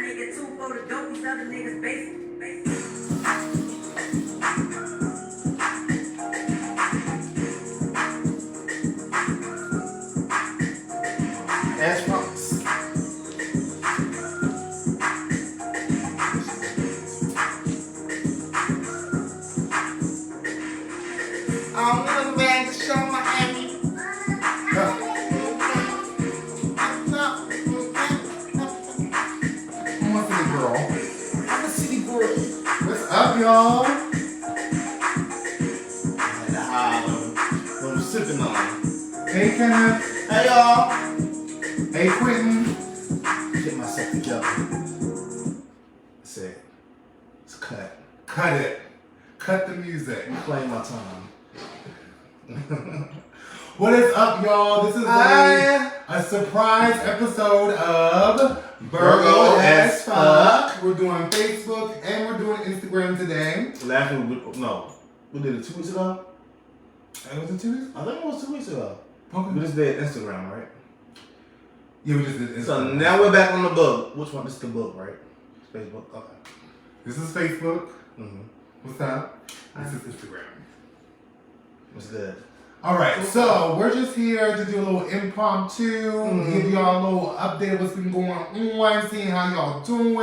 nigga 2 for the dope, these other niggas basic. Ep6. I'm gonna back to show Miami. I'm a city girl. I'm a city girl. What's up, y'all? What I'm sipping on. Hey, Kenneth. Hey, y'all. Hey, Quentin. Get myself together. That's it. Let's cut. Cut it. Cut the music. Play my time. What is up, y'all? This is a surprise episode of Virgo as Fuck. We're doing Facebook and we're doing Instagram today. We did it 2 weeks ago? Was it 2 weeks? I think it was 2 weeks ago. Okay. We just did Instagram, right? Yeah, we just did Instagram. So now we're back on the book. Which one? This is the book, right? Facebook. Okay. This is Facebook. Mm-hmm. What's up? This is Instagram. What's good? All right, so we're just here to do a little impromptu, give y'all a little update of what's been going on, seeing how y'all doing,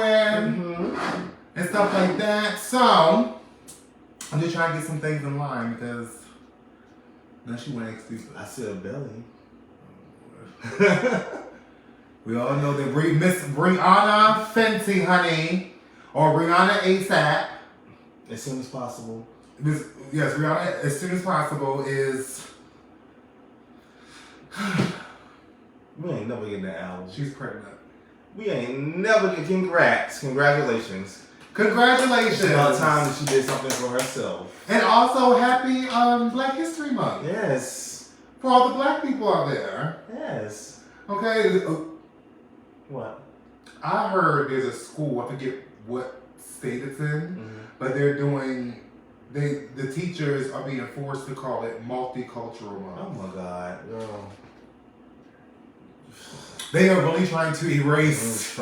and stuff like that. So I'm just trying to get some things in line because now she went exclusive. I said a belly. We all know that Miss Brianna Fenty, honey, or Brianna ASAP. As soon as possible. Yes, Rihanna, as soon as possible is. We ain't never getting that album. She's pregnant. We ain't never getting Congratulations. Congratulations. It's about time that she did something for herself. And also, happy Black History Month. Yes. For all the black people out there. Yes. Okay. What? I heard there's a school, I forget what state it's in, but they're doing. The teachers are being forced to call it multicultural month. Oh my God, girl. They are really trying to erase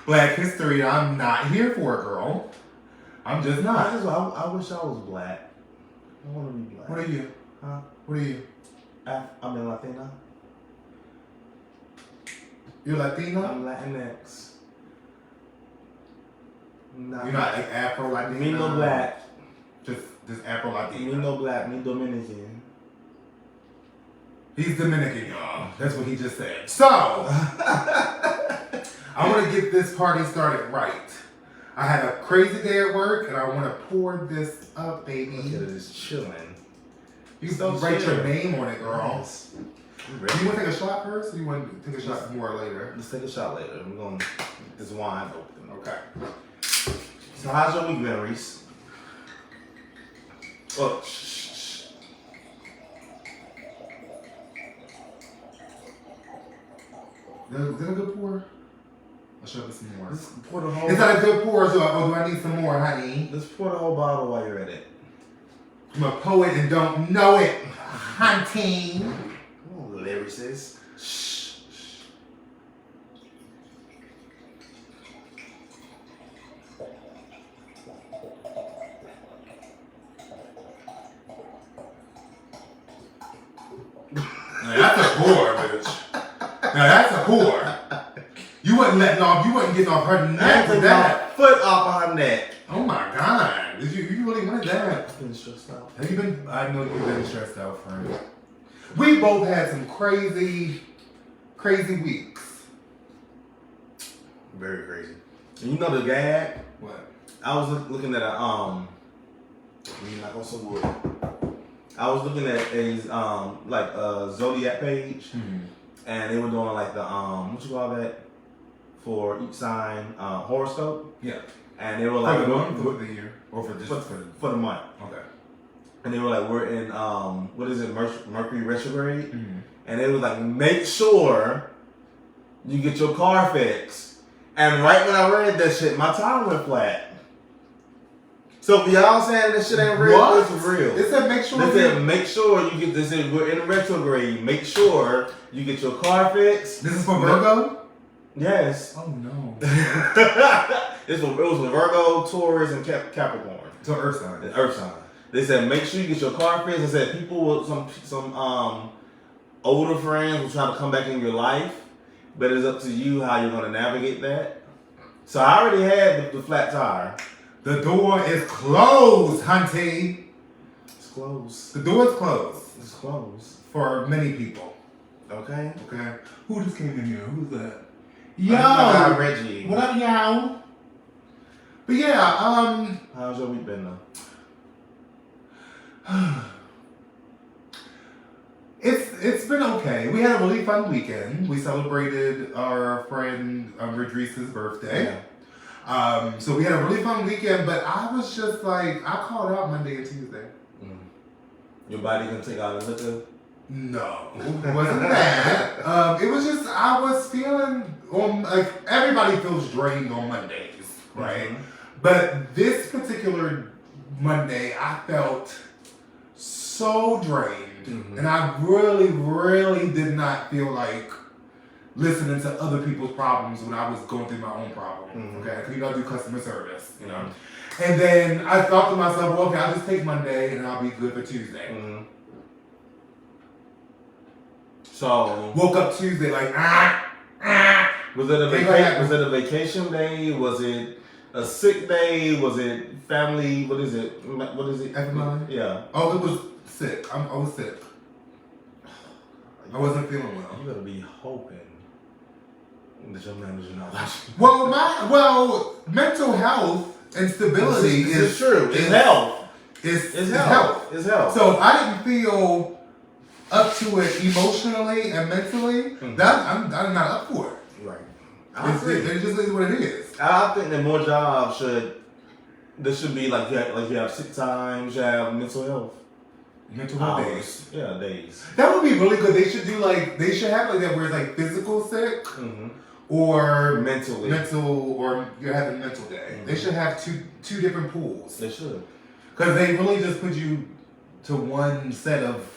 Black history. I'm not here for it, girl. I'm just not. I wish I was black. I want to be black. What are you? Huh? What are you? I'm a Latina. You're Latina? I'm Latinx. You're not like Afro-Latina? Me no black. Just Afro-Latina. Me no black, me Dominican. He's Dominican, y'all. That's what he just said. So, I want to get this party started right. I had a crazy day at work, and I want to pour this up, baby. Look at it, it's chilling. You write your name on it, girl. Yes. Do you want to take a shot first, or do you want to take a shot more later? Let's take a shot later. We're going to get this wine open. Okay. So, how's your week been, Reese? Oh, shh. Is that a good pour? I'll show you some more. Let's pour the whole. Is that a good pour, or do I need some more, honey? Let's pour the whole bottle while you're at it. I'm a poet and don't know it, hunting. Oh, lyricist. Shh. Now that's a whore, bitch. Now that's a whore. You wasn't letting off. You wasn't getting off her neck with that. Foot off her neck. Oh my God! Did you really wanted that? I've been stressed out. Have you been? I know you've been stressed out, friend. We both had some crazy weeks. Very crazy. And you know the gag? What? I was looking at a I was looking at a zodiac page, and they were doing like the what you call that for each sign horoscope. Yeah. And they were like for the month, for the year, or for the month. Okay. And they were like, we're in what is it, Mercury retrograde, and they were like, make sure you get your car fixed. And right when I read that shit, my tire went flat. So for y'all saying this shit ain't real, it's real. It said make sure. They said make sure you get this. We're in retrograde. Make sure you get your car fixed. This is for Virgo. Yes. Oh no. It was a Virgo, Taurus, and Capricorn. So Earth sign. The Earth sign. They said make sure you get your car fixed. They said people with some older friends will try to come back in your life, but it's up to you how you're gonna navigate that. So I already had the flat tire. The door is closed, hunty. It's closed. The door is closed. It's closed. For many people. Okay. Okay. Who just came in here? Who's that? Yo, my guy Reggie. What up, y'all? But yeah, how's your week been though? It's been okay. We had a really fun weekend. We celebrated our friend Idris's birthday. Yeah. So we had a really fun weekend, but I was just like, I called out Monday and Tuesday. Your body can take out a liquor? No, it wasn't that. It was just, I was feeling, like, everybody feels drained on Mondays, right? Mm-hmm. But this particular Monday, I felt so drained. Mm-hmm. And I really, really did not feel like listening to other people's problems when I was going through my own problem. Mm-hmm. Okay, because you gotta do customer service, you know. And then I thought to myself, well, okay, I'll just take Monday and I'll be good for Tuesday. Mm-hmm. So woke up Tuesday like Was it a vacation day? Was it a sick day? Was it family? What is it? FMLA? Yeah. Oh, it was sick. I was sick. I wasn't feeling well. You gotta be hoping that your manager not watching. Well, mental health and stability is true. It's health. It's health. It's health. So if I didn't feel up to it emotionally and mentally, that I'm not up for it. Right. It just is what it is. I think that more jobs there should be like you have sick time, you should have mental health. Mental health days. Yeah, days. That would be really good. They should have like that where it's like physical sick or mental, or you're having mental day. They should have two different pools. They should. Because they really just put you to one set of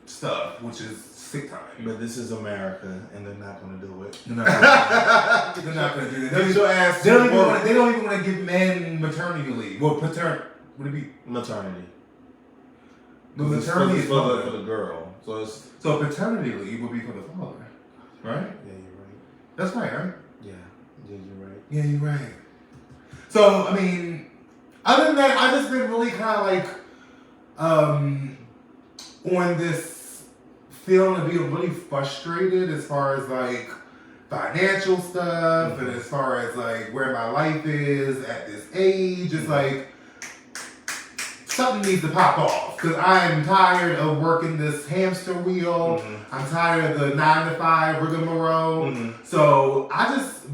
stuff, which is sick time. But this is America, and they're not going to do it. They're not going to do that. Get your ass They don't even want to give men maternity leave. Well, would it be maternity? But maternity is for the girl. So paternity leave would be for the father, right? Yeah, you're right. That's right, right? Yeah, you're right. Yeah, you're right. So I mean, other than that, I've just been really kind of like on this feeling of being really frustrated as far as like financial stuff and as far as like where my life is at this age. It's like something needs to pop off because I'm tired of working this hamster wheel. I'm tired of the 9 to 5 rigmarole. So I just,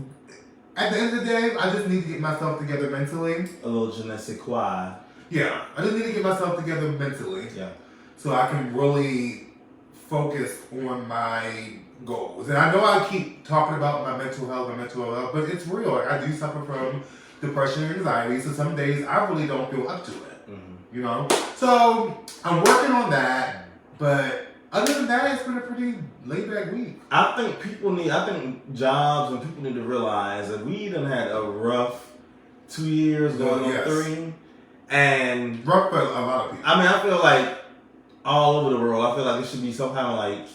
at the end of the day, I just need to get myself together mentally. A little je ne sais quoi. Yeah, I just need to get myself together mentally. Yeah. So I can really focus on my goals. And I know I keep talking about my mental health, but it's real. Like, I do suffer from depression and anxiety. So some days I really don't feel up to it. You know? So I'm working on that. But other than that, it's been a pretty laid back week. I think jobs and people need to realize that we done had a rough 2 years going on 3. And rough for a lot of people. I mean, I feel like all over the world, I feel like it should be some kind of like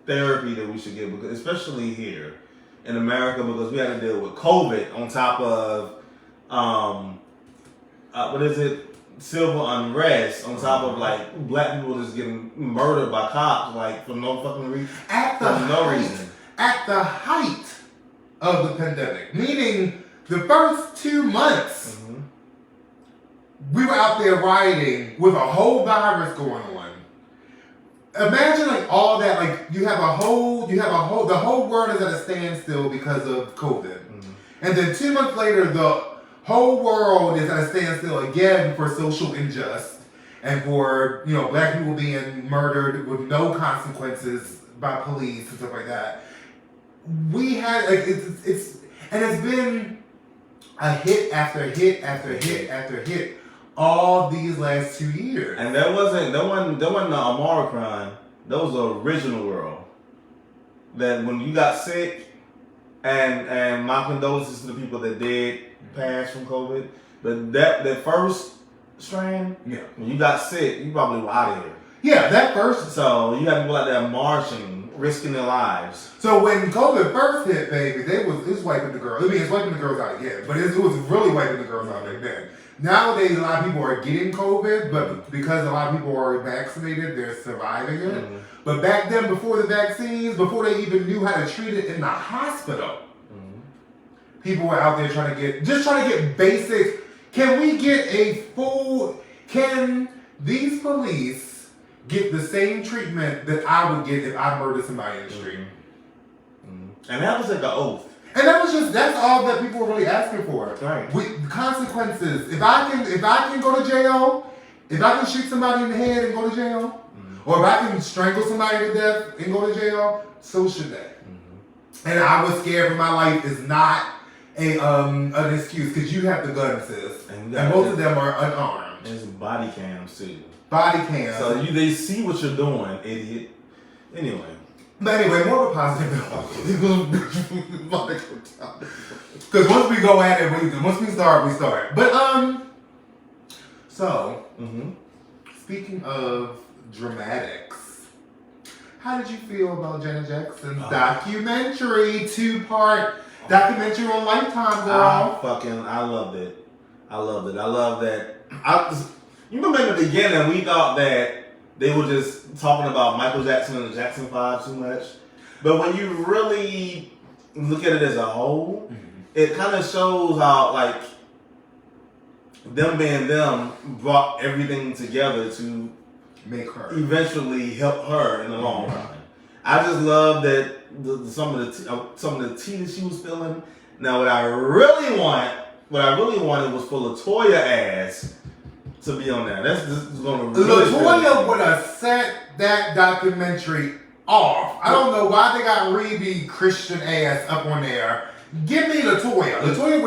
therapy that we should get, because especially here in America, because we had to deal with COVID on top of civil unrest, on top of like black people just getting murdered by cops like for no fucking reason. At the height of the pandemic, meaning the first 2 months, we were out there rioting with a whole virus going on. Imagine like all that, like the whole world is at a standstill because of COVID. And then 2 months later, the whole world is at a standstill again for social injustice and for, black people being murdered with no consequences by police and stuff like that. We had, like, it's been a hit after hit after hit after hit all these last 2 years. And that wasn't the Omicron. That was the original world. That when you got sick, And my condolences to the people that did pass from COVID. But that first strand, when you got sick, you probably were out of here. Yeah, that first. So you had people out there marching, risking their lives. So when COVID first hit, baby, it was wiping the girls. I mean, it's wiping the girls out again, but it was really wiping the girls out back then. Nowadays, a lot of people are getting COVID, but because a lot of people are vaccinated, they're surviving it. Mm-hmm. But back then, before the vaccines, before they even knew how to treat it in the hospital, people were out there trying to get basic. Can we get can these police get the same treatment that I would get if I murdered somebody in the street? And that was like an oath. And that's all that people were really asking for. Right. With consequences. If I can go to jail, if I can shoot somebody in the head and go to jail, or if I can strangle somebody to death and go to jail, so should they. And I was scared for my life is not an excuse, because you have the guns, sis. And most of them are unarmed. There's body cams too. Body cams. So they see what you're doing, idiot. Anyway. But anyway, more of a positive note. Because once we go at it, once we start. But so speaking of dramatics, how did you feel about Janet Jackson's documentary, 2-part documentary on Lifetime, girl? I loved it. I love that. You remember in the beginning, we thought that they were just talking about Michael Jackson and the Jackson 5 too much. But when you really look at it as a whole, it kind of shows how, like, them being them brought everything together to make her eventually help her in the long run. I just love that some of the tea that she was spilling. Now, what I really wanted was for LaToya ass to be on there. That's just going to really LaToya would have set that documentary off. I don't know why they got Rebe Christian ass up on there. Give me LaToya. LaToya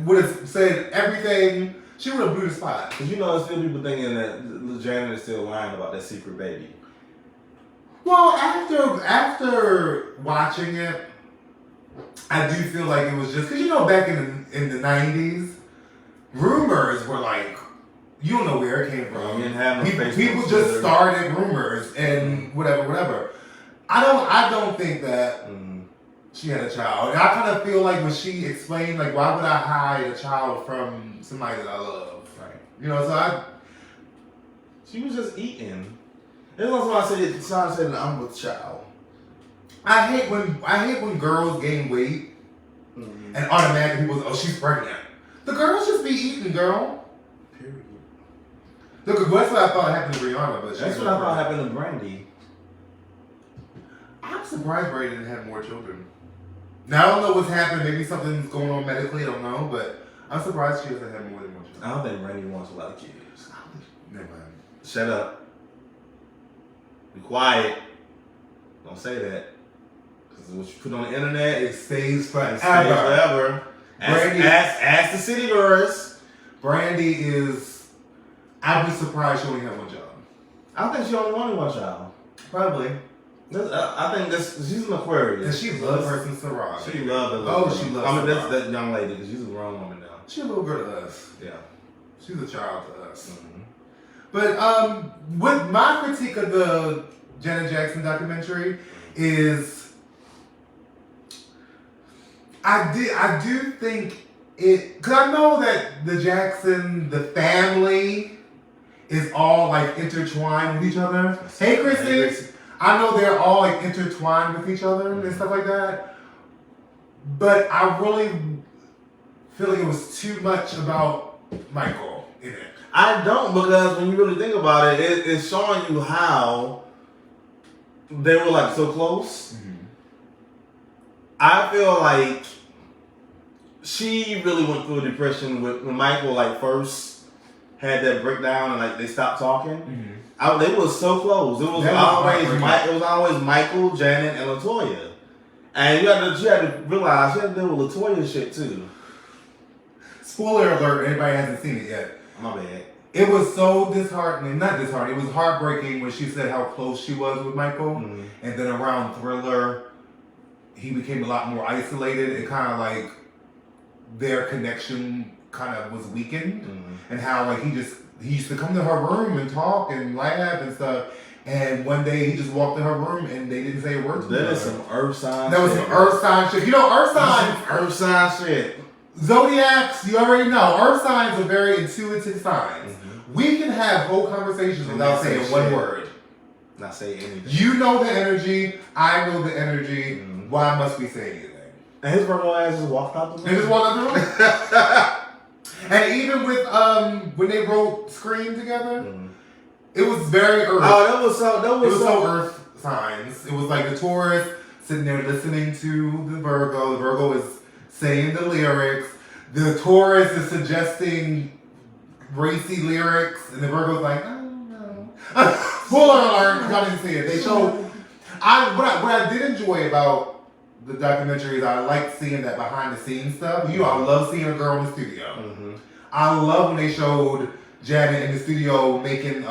would have said everything. She would have blew the spot. Because there's still people thinking that Janet is still lying about that secret baby. Well, after watching it, I do feel like it was just because back in the 90s, rumors were like, you don't know where it came from. People just started rumors and whatever. I don't think that she had a child. And I kind of feel like when she explained, like, why would I hide a child from somebody that I love? Right. She was just eating. There's also why I said that I'm with child. I hate when girls gain weight and automatically people say, oh, she's pregnant. The girls just be eating, girl. Period. Look, that's what I thought happened to Rihanna, but that's what I thought happened to Brandy. I'm surprised Brandy didn't have more children. Now I don't know what's happening. Maybe something's going on medically. I don't know, but I'm surprised she doesn't have more than one children. I don't think Brandy wants a lot of kids. Never mind. Shut up. Be quiet. Don't say that. Because what you put on the internet, it stays forever. Ask the city girls. Brandy is. I'd be surprised she only had one child. I think she only wanted one child. Probably. I think she's an Aquarius. And she loves her since Sarah. She loves her. She loves that's that young lady because she's a grown woman now. She's a little girl to us. Yeah. She's a child to us. But with my critique of the Janet Jackson documentary is I do think it, because I know that the family is all like intertwined with each other. Hey Chrissy, I know they're all like intertwined with each other and stuff like that. But I really feel like it was too much about Michael in it. I don't, because when you really think about it, it's showing you how they were like so close. I feel like she really went through a depression when Michael like first had that breakdown and like they stopped talking. They were so close. It was always Michael, Janet, and LaToya. And you had to realize she had to deal with LaToya shit too. Spoiler alert, anybody hasn't seen it yet. My bad. It was so disheartening, not disheartening, it was heartbreaking when she said how close she was with Michael. And then around Thriller, he became a lot more isolated. It kind of like their connection kind of was weakened, and how like he used to come to her room and talk and laugh and stuff. And one day he just walked in her room and they didn't say a word to her. That is some earth sign. That was some earth sign shit. You know, earth signs. Earth sign shit. Zodiacs, you already know. Earth signs are very intuitive signs. We can have whole conversations without saying one word. Not say anything. You know the energy. I know the energy. Why must we say anything? And his Virgo ass just walked out the room. They just walked out the room. And even with when they wrote Scream together, it was very earth. Oh, that was so earth signs. It was like the Taurus sitting there listening to the Virgo. The Virgo is saying the lyrics. The Taurus is suggesting racy lyrics, and the Virgo's like, oh no. Spoiler alert! Y'all didn't see it. They showed. What I did enjoy about the documentary is I like seeing that behind the scenes stuff. You know, I love seeing a girl in the studio. I love when they showed Janet in the studio making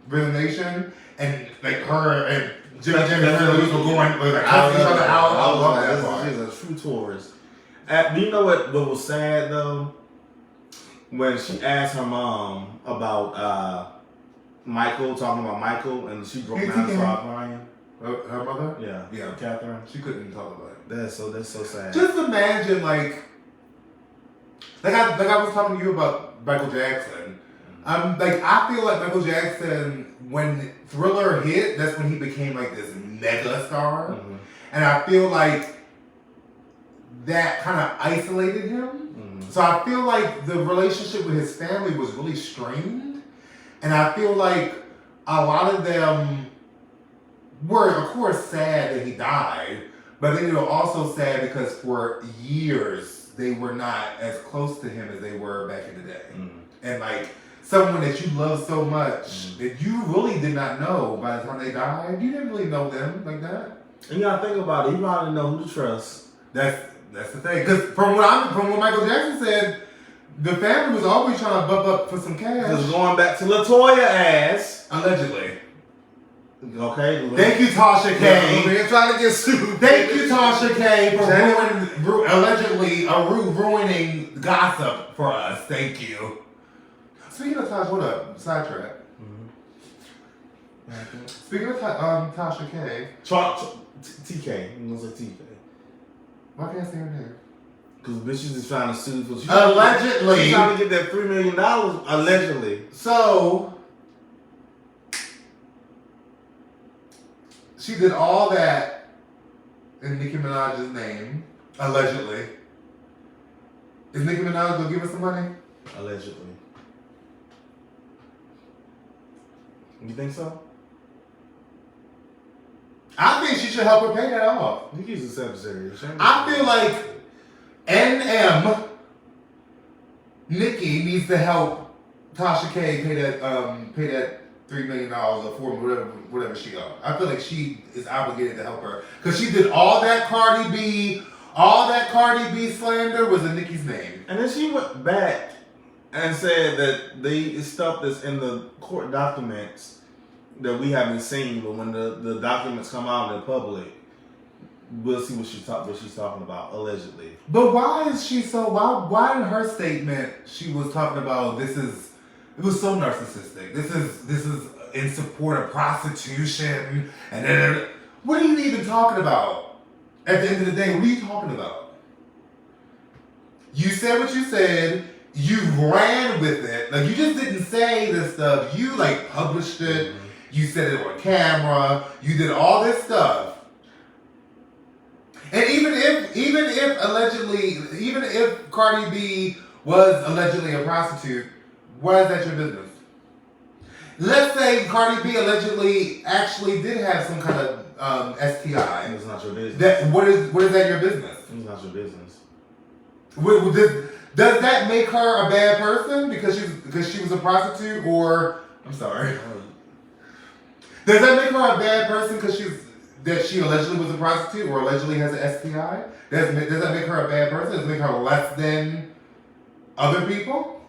Rhythm Nation, and like her and Jimmy and Rhythm were going like cussing each other out. I love that part. She's a true Taurus. Do you know what was sad though? When she asked her mom about Michael, talking about Michael, and she broke down and started crying. Her mother? Yeah, Catherine. She couldn't talk about it. That's so sad. Just imagine like I was talking to you about Michael Jackson. I feel like Michael Jackson, when Thriller hit, that's when he became like this mega star. And I feel like that kind of isolated him. So I feel like the relationship with his family was really strained. And I feel like a lot of them were, of course, sad that he died. But then they were also sad because for years, they were not as close to him as they were back in the day. And like, someone that you love so much that you really did not know by the time they died, you didn't really know them like that. And you gotta think about it. You probably know who to trust. That's the thing. Because from what Michael Jackson said, the family was always trying to bump up for some cash. Because going back to LaToya ass. Allegedly. Okay. Thank you, Tasha K. We're trying to get sued. Thank you, Tasha K, for allegedly ruining gossip for us. Thank you. Speaking of Tasha, what up? Sidetrack. Speaking of Tasha K. TK. You know, it's like TK. Why can't I say her name? Because bitches is trying to sue for allegedly. She's trying to get that $3 million allegedly. So she did all that in Nicki Minaj's name, allegedly. Is Nicki Minaj gonna give her some money? Allegedly. You think so? I think she should help her pay that off. Nicki's a Sagittarius. I feel like NM Nicki needs to help Tasha K pay that $3 million or whatever she owed. I feel like she is obligated to help her because she did all that Cardi B slander was in Nicki's name. And then she went back and said that stuff that's in the court documents that we haven't seen, but when the documents come out in the public, we'll see what she's talking about, allegedly. But why is she so? Why in her statement she was talking about it was so narcissistic. This is in support of prostitution, and then what are you even talking about? At the end of the day, what are you talking about? You said what you said. You ran with it. Like, you just didn't say this stuff. You like published it. You said it on camera. You did all this stuff. And even if Cardi B was allegedly a prostitute, why is that your business? Let's say Cardi B allegedly actually did have some kind of STI. It's not your business. What is that your business? It's not your business. Does that make her a bad person because she was a prostitute? Or I'm sorry. Does that make her a bad person because she allegedly was a prostitute or allegedly has an STI? Does that make her a bad person? Does it make her less than other people?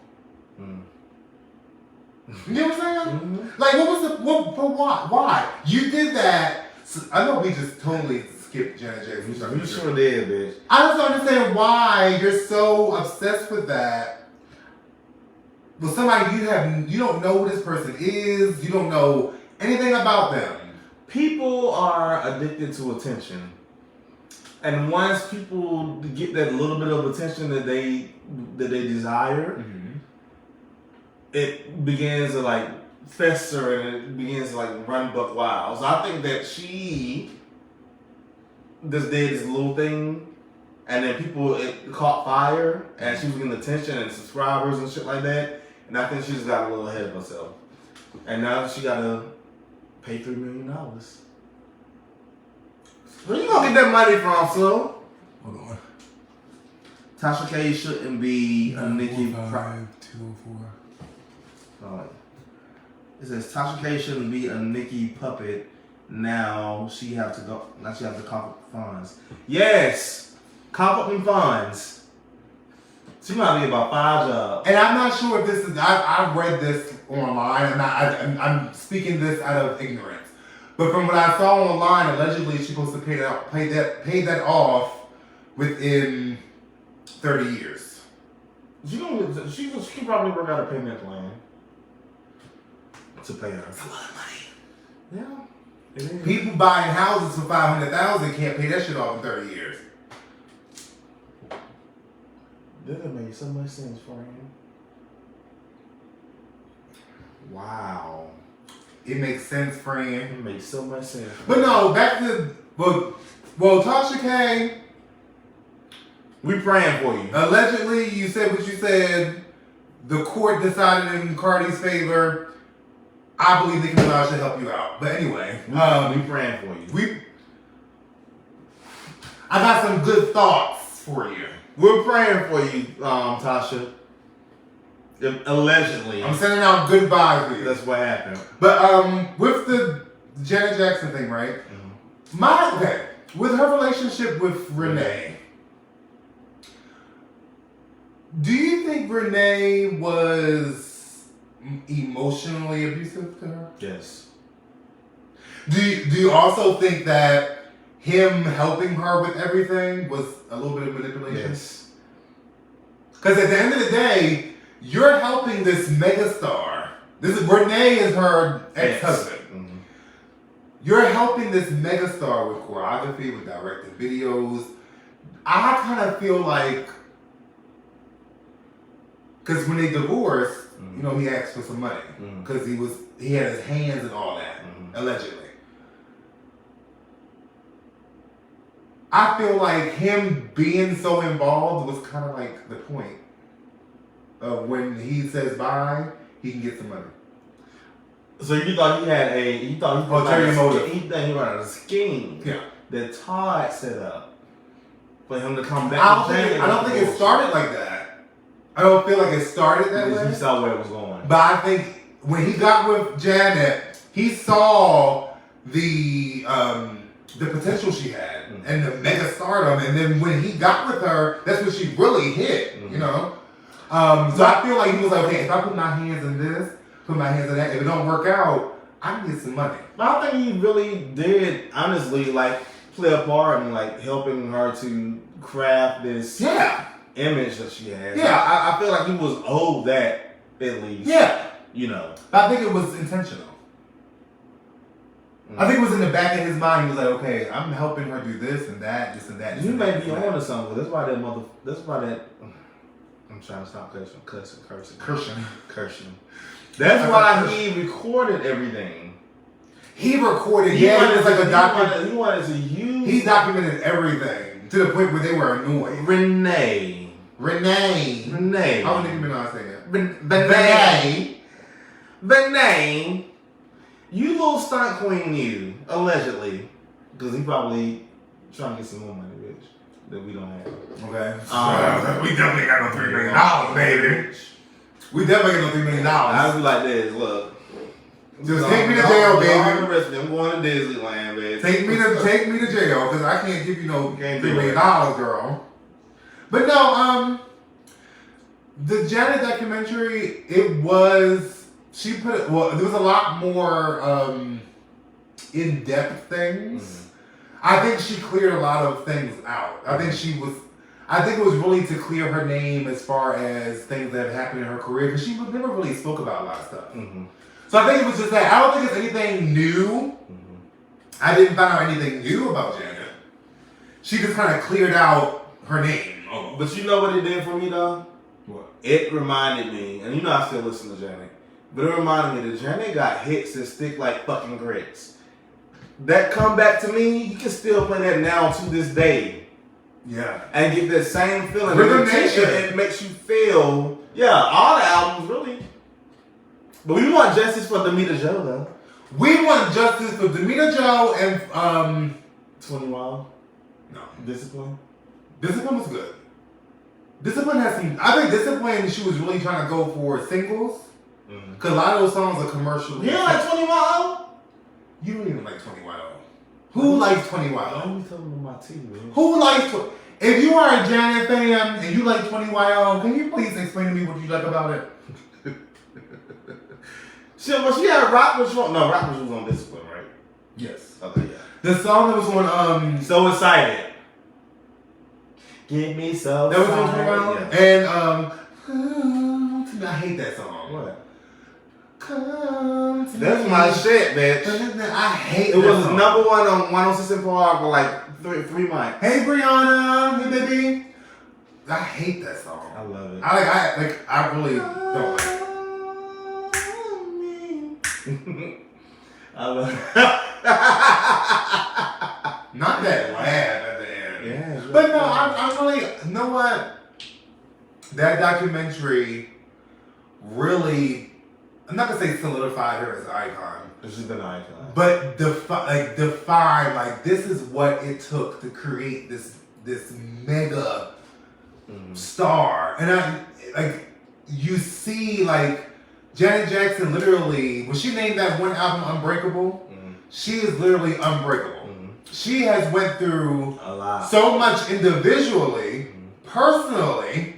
You know what I'm saying? Like, what was why? You did that. I know we just totally skip Janet Jackson. You sure did, bitch. I just don't understand why you're so obsessed with that. With somebody you don't know who this person is. You don't know anything about them. People are addicted to attention. And once people get that little bit of attention that they desire, it begins to like fester and it begins to like run buck wild. So I think that she just did this little thing, and then it caught fire, and she was getting attention and subscribers and shit like that. And I think she just got a little ahead of herself. And now she got to pay $3 million. Where you gonna get that money from, so? Hold on. Tasha K shouldn't be a Nicki. 204. It says Tasha K shouldn't be a Nicki puppet. Now she have to go. Now she have to cough up funds. Yes, cough up them funds. She might be about 5 jobs. And I'm not sure if this is. I read this online, and I'm speaking this out of ignorance. But from what I saw online, allegedly she's supposed to pay that off within 30 years. She probably work out a payment plan to pay her. That's a lot of money. Yeah. It is. People buying houses for $500,000 can't pay that shit off in 30 years. That made so much sense for him. Wow. It makes sense, friend. It makes so much sense. But no, back to Tasha K. We praying for you. Allegedly, you said what you said. The court decided in Cardi's favor. I believe Nicki Minaj should help you out. But anyway, we praying for you. I got some good thoughts for you. We're praying for you, Tasha. Allegedly. I'm sending out good vibes for you. That's what happened. But with the Janet Jackson thing, right? Mm-hmm. With her relationship with Renee, do you think Renee was emotionally abusive to her? Yes. Do you also think that him helping her with everything was a little bit of manipulation? Yes. Because at the end of the day, you're helping this megastar. Renee is her ex-husband. Mm-hmm. You're helping this megastar with choreography, with directing videos. I kind of feel like, because when they divorced, you know, he asked for some money because he had his hands and all that, allegedly. I feel like him being so involved was kind of like the point. When he says bye, he can get some money. So you thought he had he thought he ran a scheme that Todd set up for him to come back. I don't think it started like that. I don't feel like it started that way. He saw where it was going. But I think when he got with Janet, he saw the potential she had and the mega stardom. And then when he got with her, that's when she really hit, you know? So I feel like he was like, okay, if I put my hands in this, put my hands in that, if it don't work out, I can get some money. But I think he really did, honestly, like, play a part in, like, helping her to craft this image that she has. Yeah. I feel like he was owed that, at least. Yeah. You know. But I think it was intentional. I think it was in the back of his mind. He was like, okay, I'm helping her do this and that, this and that. You may be on to something. That's why I'm trying to stop cursing. That's why he recorded everything. He recorded, it's like a document. He wanted to use. He documented everything to the point where they were annoyed. Renee. How would Nicki Minaj say that? Renee. You little stunt queen, you allegedly, because he probably trying to get some more money, bitch, that we don't have. Okay. We definitely got no $3 million, baby. We definitely got no $3 million. I'd be like this, look. Just take me to jail, baby. I'm going to Disneyland, baby. Take me to jail, because I can't give you no $3 million, girl. But no, the Janet documentary, there was a lot more in-depth things. I think she cleared a lot of things out. I think it was really to clear her name as far as things that have happened in her career, because she never really spoke about a lot of stuff. Mm-hmm. So I think it was just that. I don't think it's anything new. Mm-hmm. I didn't find out anything new about Janet. She just kind of cleared out her name. Almost. But you know what it did for me though? What? It reminded me, and you know I still listen to Janet, but it reminded me that Janet got hits that stick like fucking grits. That comeback to me, you can still play that now to this day. Yeah. And get that same feeling. Rhythm Nation. It makes you feel, all the albums really. But we want justice for Demeter Joe though. We want justice for Demeter Joe and 20 Wild. No. Discipline. Discipline was good. Discipline has some. I think Discipline, she was really trying to go for singles. Because a lot of those songs are commercially. You don't like 20 Wild? You don't even like 20 Wild. Who likes 20 Wild? Why are you telling me my tea, man? Who likes 20? If you are a Janet fan and you like 20 Wild, can you please explain to me what you like about it? She had Rock was on. No, Rock was on Discipline, right? Yes. Okay, yeah. The song that was on So Excited. Get me so that was on 20 Wild? Yeah. And I hate that song. What? Come to That's me. my shit, bitch. I hate It that was song. number one on 106 in Park for like three months. Hey Brianna, hey baby. I hate that song. I love it. I really don't like it. I love it. Not that laugh at the end. Yeah. But no, I'm really, you know what? That documentary really, I'm not gonna say solidified her as an icon, She's been an icon. but define like this is what it took to create this mega star. And you see like Janet Jackson literally, when she named that one album Unbreakable, she is literally unbreakable. She has went through A lot. so much individually, personally,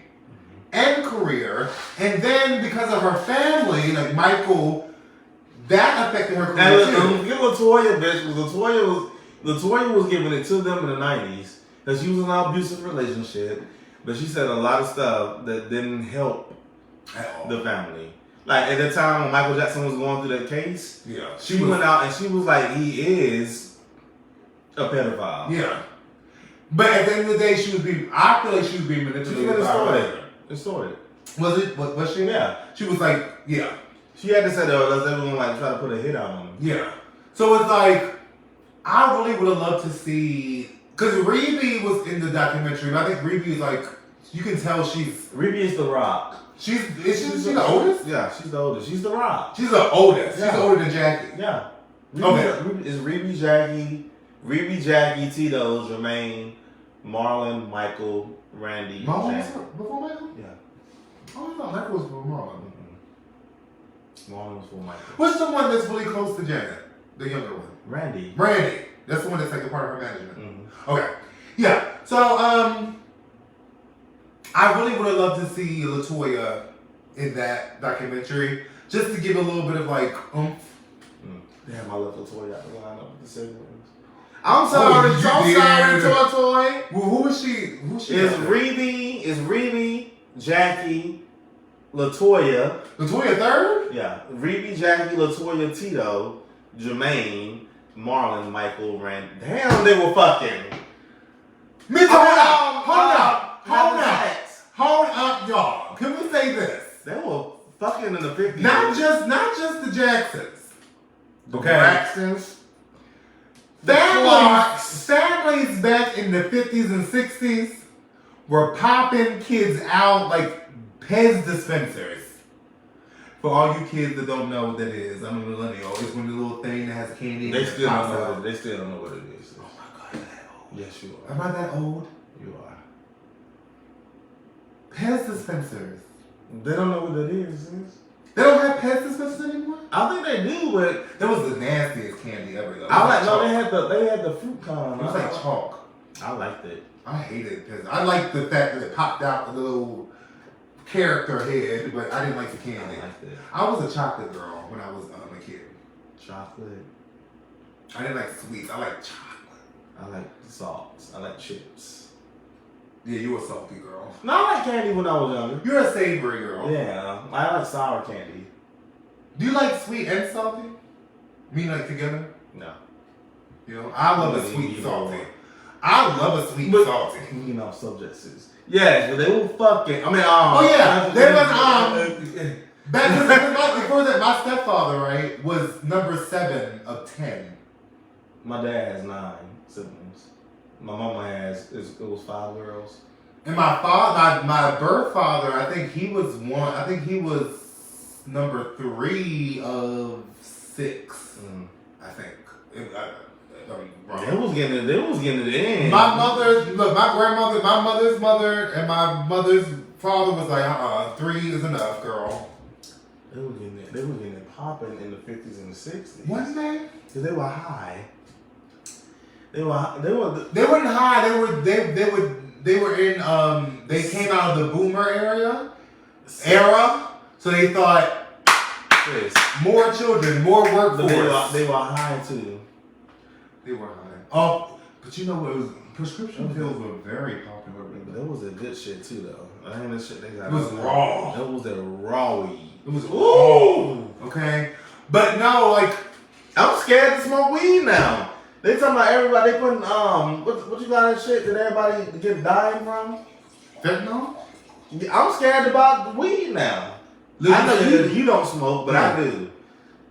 and career, and then because of her family, like Michael, that affected her career too. Give Latoya, bitch, because Latoya was giving it to them in the 90s, because she was in an abusive relationship, but she said a lot of stuff that didn't help the family. Like at the time when Michael Jackson was going through that case, she went out and she was like, he is a pedophile. Yeah. But at the end of the day, I feel like she was being manipulated. She got distorted. Was it? Was she? Yeah. She was like, yeah. She had to say that, or else they were gonna like try to put a hit out on him. Yeah. So it's like, I really would have loved to see, because Rebe was in the documentary, and I think Rebe is like, you can tell she's. Rebe is the Rock. She's the oldest? Yeah, she's the oldest. She's the Rock. She's the oldest. Yeah. She's older than Jackie. Yeah. Okay. It's Rebe, Jackie, Tito, Jermaine, Marlon, Michael, Randy. Marlon was Jackie. before Michael? Yeah. Oh, I thought Michael was before Marlon. Marlon was for Michael. What's the one that's really close to Janet? The younger one? Randy. That's the one that's like a part of her management. Okay. Yeah. So, I really would have loved to see Latoya in that documentary, just to give a little bit of like oomph. Damn, I left Latoya out the lineup with the segments. I'm sorry, Toy. Well, who was she? It's Rebe, Jackie, Latoya. Latoya third? Yeah. Rebe, Jackie, Latoya, Tito, Jermaine, Marlon, Michael, Randy. Damn, they were fucking. Hold up, y'all. Can we say this? They were fucking in the 50s. Not just the Jacksons. The Okay. Braxtons. Families back in the 50s and 60s were popping kids out like Pez dispensaries. For all you kids that don't know what that is, I'm a millennial. It's when the little thing that has candy. They still don't know. They still don't know what it is. Oh my God, I'm that old. Yes, you are. Am I that old? You are. Pez dispensers. They don't know what that is. They don't have Pez dispensers anymore? I think they do, but That was the nastiest candy ever though. they had the fruit con. It was like chalk. I liked it. I hated Pez. I liked the fact that it popped out a little character head, but I didn't like the candy. I liked it. I was a chocolate girl when I was a kid. Chocolate. I didn't like sweets. I like chocolate. I like the salts. I like chips. Yeah, you a salty girl. No, I like candy when I was younger. You're a savory girl. Yeah, I like sour candy. Do you like sweet and salty? Mean like together? No. You know, I love a sweet salty. I love a sweet salty. You know, subjects is. Yeah, but they will fucking. I mean, oh yeah, they was before that, my stepfather, right, was number 7 of 10. My dad has 9 siblings. My mama has it was 5 girls. And my father, my birth father, I think he was number 3 of 6. I think. They was getting it in. My mother's mother, and my mother's father was like, 3 is enough, girl. They were getting it popping in the 50s and the 60s. Wasn't they? Because they were high. They weren't high. They were in they came out of the boomer era. So they thought more children, more workforce. They were high too. They were high. Oh, but you know what? It was prescription pills were very popular. But that was a good shit too, though. I mean, that shit they got. It was raw. That was a raw weed. It was raw. Okay, but no, like I'm scared to smoke weed now. They talking about everybody. They putting what you got that shit that everybody get dying from? Fentanyl. I'm scared about weed now. I know you don't smoke, but I do.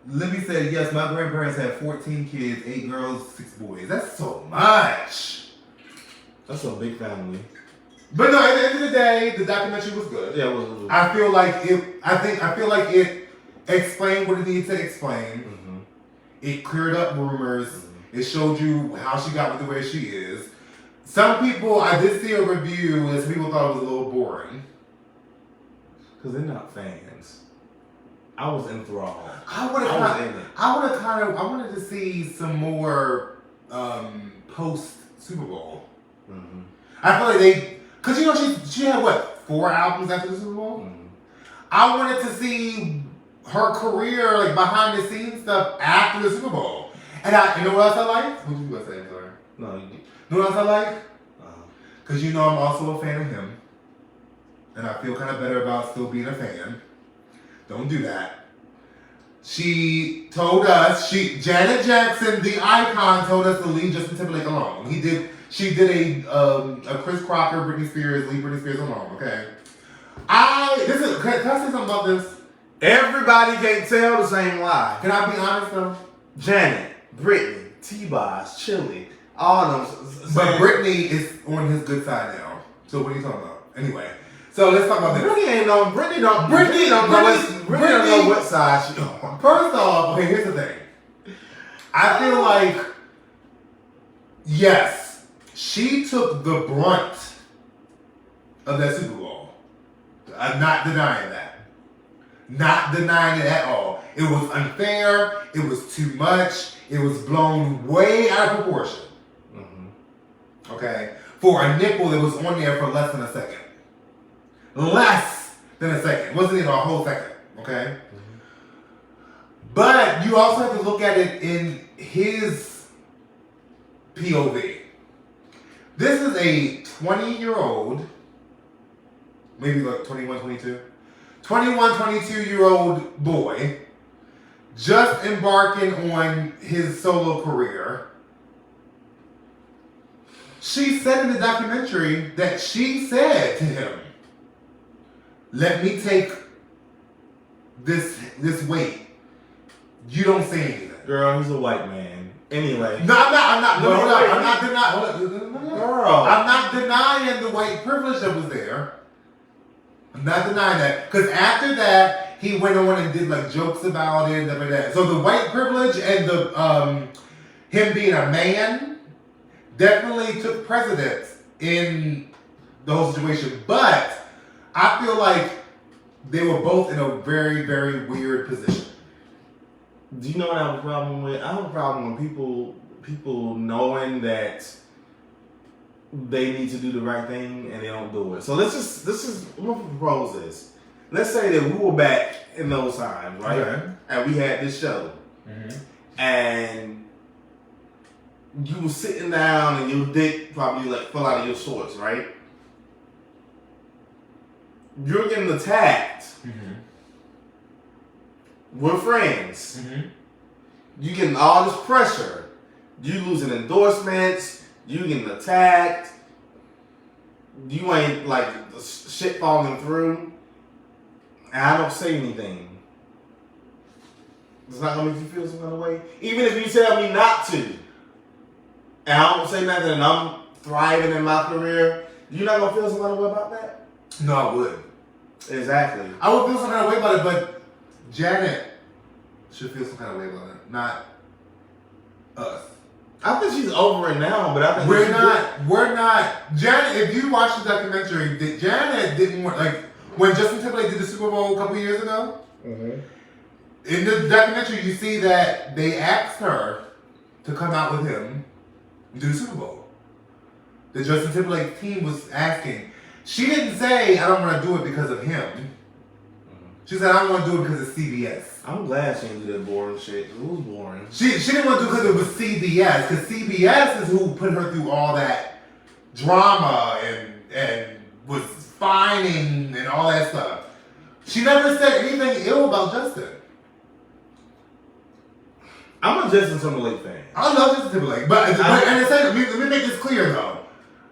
Libby said, yes, my grandparents had 14 kids, 8 girls, 6 boys. That's so much. That's a big family. But no, at the end of the day, the documentary was good. Yeah, it was. I feel like it explained what it needed to explain. Mm-hmm. It cleared up rumors. Mm-hmm. It showed you how she got with the way she is. Some people, I did see a review, and some people thought it was a little boring. Because they're not fans. I was enthralled. I wanted to see some more post Super Bowl. Mm-hmm. I feel like because you know she had what 4 albums after the Super Bowl. Mm-hmm. I wanted to see her career like behind the scenes stuff after the Super Bowl. And you know what else I like? What you gonna say? I'm sorry. No, you know what else I like? Because you know I'm also a fan of him, and I feel kind of better about still being a fan. Don't do that. She told us, Janet Jackson, the icon, told us to leave Justin Timberlake alone. She did a Chris Crocker, Britney Spears, leave Britney Spears alone, okay? Can I say something about this? Everybody can't tell the same lie. Can I be honest though? Janet, Britney, T-Boz, Chili, all of them. But Britney is on his good side now. So what are you talking about? Anyway. So let's talk about this. Britney don't know what side she on. First off, okay, here's the thing. I feel like, yes, she took the brunt of that Super Bowl. I'm not denying that. Not denying it at all. It was unfair. It was too much. It was blown way out of proportion. Mm-hmm. Okay? For a nipple that was on there for less than a second. Less than a second. Wasn't even a whole second. Okay? Mm-hmm. But you also have to look at it in his POV. This is a 20-year-old, maybe like 21, 22, 22-year-old boy just embarking on his solo career. She said in the documentary that she said to him, let me take this weight. You don't say anything. Girl, he's a white man. Anyway. No, I'm not denying the white privilege that was there. I'm not denying that. Because after that, he went on and did like jokes about it and stuff like that. So the white privilege and the him being a man definitely took precedence in the whole situation. But I feel like they were both in a very, very weird position. Do you know what I have a problem with? I have a problem with people knowing that they need to do the right thing and they don't do it. So this is I'm gonna propose this. Let's say that we were back in those times, right? Okay. And we had this show. Mm-hmm. And you were sitting down and your dick probably like fell out of your shorts, right? You're getting attacked. We're friends. You getting all this pressure. You losing endorsements. You getting attacked. You ain't like shit falling through. And I don't say anything. It's not gonna make you feel some kind of way. Even if you tell me not to. And I don't say nothing and I'm thriving in my career, you're not gonna feel some kind of way about that? No, I would. Exactly. I would feel some kind of way about it, but Janet should feel some kind of way about it, not us. I think she's over it now, but I think we're not. Janet, if you watch the documentary, Janet didn't want, like, when Justin Timberlake did the Super Bowl a couple years ago, in the documentary you see that they asked her to come out with him and do the Super Bowl. The Justin Timberlake team was asking. She didn't say, I don't want to do it because of him. She said, I don't want to do it because of CBS. I'm glad she didn't do that boring shit. It was boring. She didn't want to do it because it was CBS. Because CBS is who put her through all that drama and was fining and all that stuff. She never said anything ill about Justin. I'm a Justin Timberlake fan. I love Justin Timberlake. But let me make this clear though.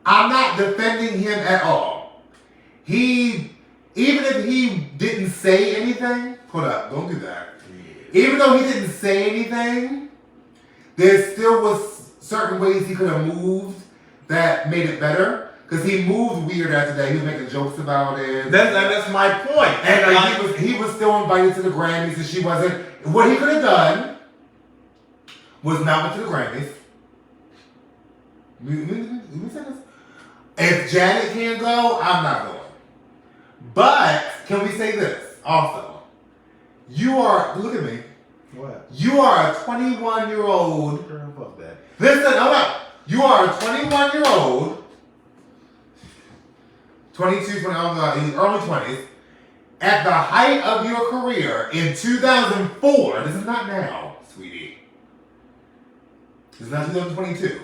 I'm not defending him at all. Even if he didn't say anything, hold up, don't do that. Even though he didn't say anything, there still was certain ways he could have moved that made it better. Because he moved weird after that. He was making jokes about it. That's my point. And like, he was still invited to the Grammys and she wasn't. What he could have done was not went to the Grammys. Let me say this. If Janet can't go, I'm not going. But can we say this also? You are, look at me. What? You are a 21-year-old. Girl, fuck that. Listen, hold up. You are a 21-year-old, 22, 20, early 20s, at the height of your career in 2004. This is not now, sweetie. This is not 2022.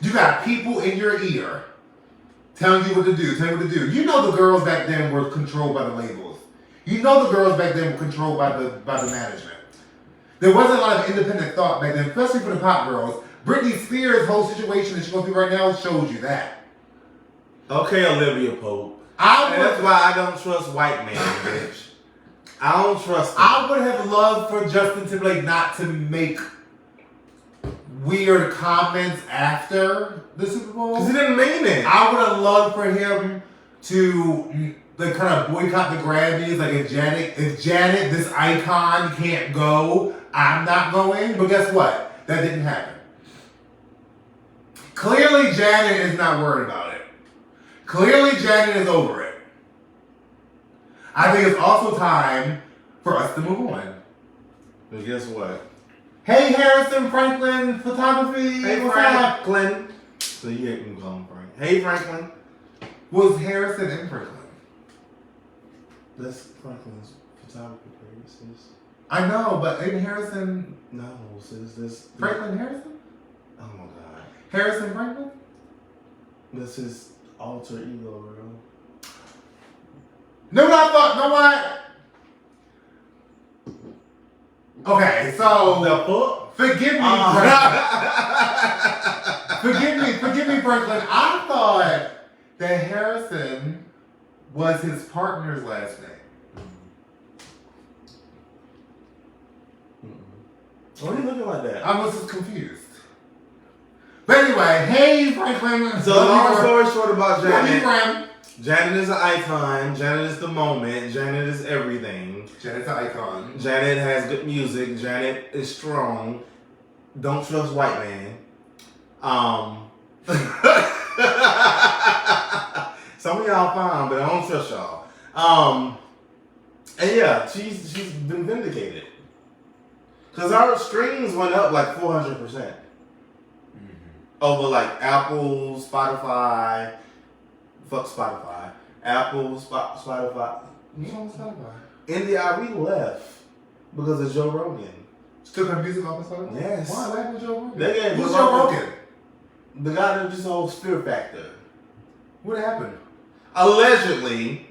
You got people in your ear telling you what to do, You know the girls back then were controlled by the labels. You know the girls back then were controlled by the management. There wasn't a lot of independent thought back then, especially for the pop girls. Britney Spears' whole situation that she's going through right now shows you that. Okay, Olivia Pope. That's why I don't trust white men, bitch. I don't trust them. I would have loved for Justin Timberlake not to make weird comments after the Super Bowl. Because he didn't mean it. I would have loved for him to like kind of boycott the Grammys. Like if Janet, this icon, can't go, I'm not going. But guess what? That didn't happen. Clearly, Janet is not worried about it. Clearly, Janet is over it. I think it's also time for us to move on. But guess what? Hey, Harrison Franklin Photography. Hey, what's up? Franklin. So you can call him Frank. Hey, Franklin. Was Harrison in Franklin? That's Franklin's photography page, sis. I know, but in Harrison... No, sis. This... Franklin Harrison? Oh, my God. Harrison Franklin? This is alter ego, bro. No, I thought, know what? Okay, so... The fuck? Forgive me, forgive me, Franklin. I thought that Harrison was his partner's last name. Why are you looking like that? I was just confused. But anyway, hey, Franklin. So long story short about Janet. You, Janet is an icon. Janet is the moment. Janet is everything. Janet's an icon. Janet has good music. Janet is strong. Don't trust white man. Some of y'all fine, but I don't trust y'all. And yeah, she's been vindicated. Cause our streams went up like 400%. Over like Apple, Spotify, fuck Spotify, Apple, Spotify. You on Spotify? India, we left because of Joe Rogan. Still got music off the song? Yes. Why? What happened with Joe Rogan? They gave Who's Joe Joe Rogan? Rogan? The guy that just whole Fear Factor. What happened? Allegedly,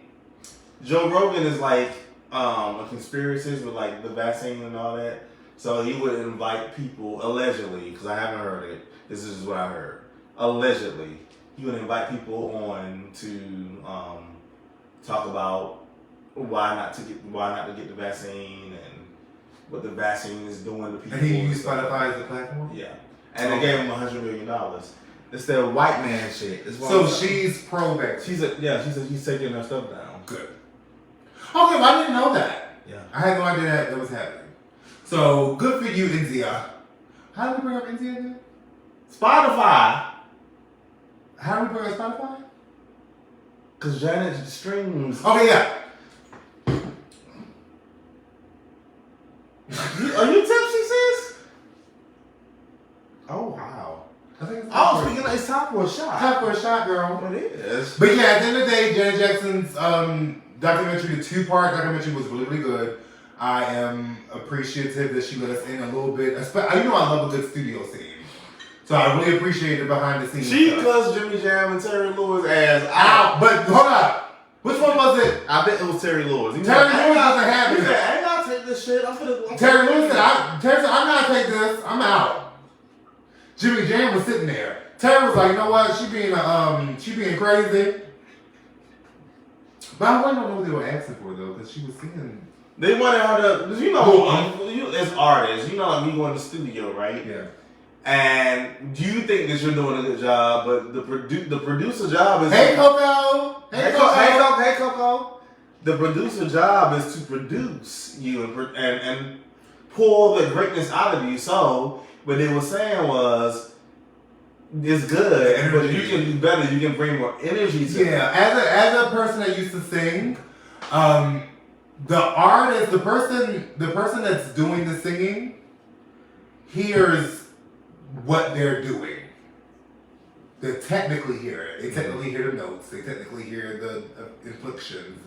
Joe Rogan is like a conspiracist with like the vaccine and all that. So he would invite people, allegedly, because I haven't heard it. This is what I heard. Allegedly, he would invite people on to talk about why not to get the vaccine and what the vaccine is doing to people. And he used Spotify as a platform? Yeah. And they gave him $100 million. It's their white man shit. So she's pro-vax. She's taking her stuff down. Good. Okay, well, I didn't know that. Yeah. I had no idea that was happening. So, good for you, Inzia. How do we bring up Inzia again? Spotify. How do we bring up Spotify? Because Janet streams. Okay, yeah. Are you tipsy, sis? Oh, wow. I think It's time for a shot. Time for a shot, girl. It is. But yeah, at the end of the day, Janet Jackson's documentary, the 2-part documentary, was really, really good. I am appreciative that she let us in a little bit. You know I love a good studio scene. So I really appreciate the behind the scenes She stuff. cussed Jimmy Jam and Terry Lewis ass Out. But hold up. Which one was it? I bet it was Terry Lewis. Terry Lewis wasn't having it. it. I ain't gotta take this shit. Terry Lewis said, I'm not taking this. I'm out. Jimmy Jam was sitting there. Terry was like, you know what? She being crazy. But I don't know what they were asking for though, because she was singing. They wanted her to, you as artists, you know, like we go in the studio, right? Yeah. And you think that you're doing a good job, but the producer job is. Hey Coco. Hey Coco. The producer job is to produce you and pull the greatness out of you. So what they were saying was, it's good, but you can do better. You can bring more energy to it. Yeah, as a person that used to sing, the artist, the person that's doing the singing, hears what they're doing. They technically hear it. They technically hear the notes. They technically hear the inflections.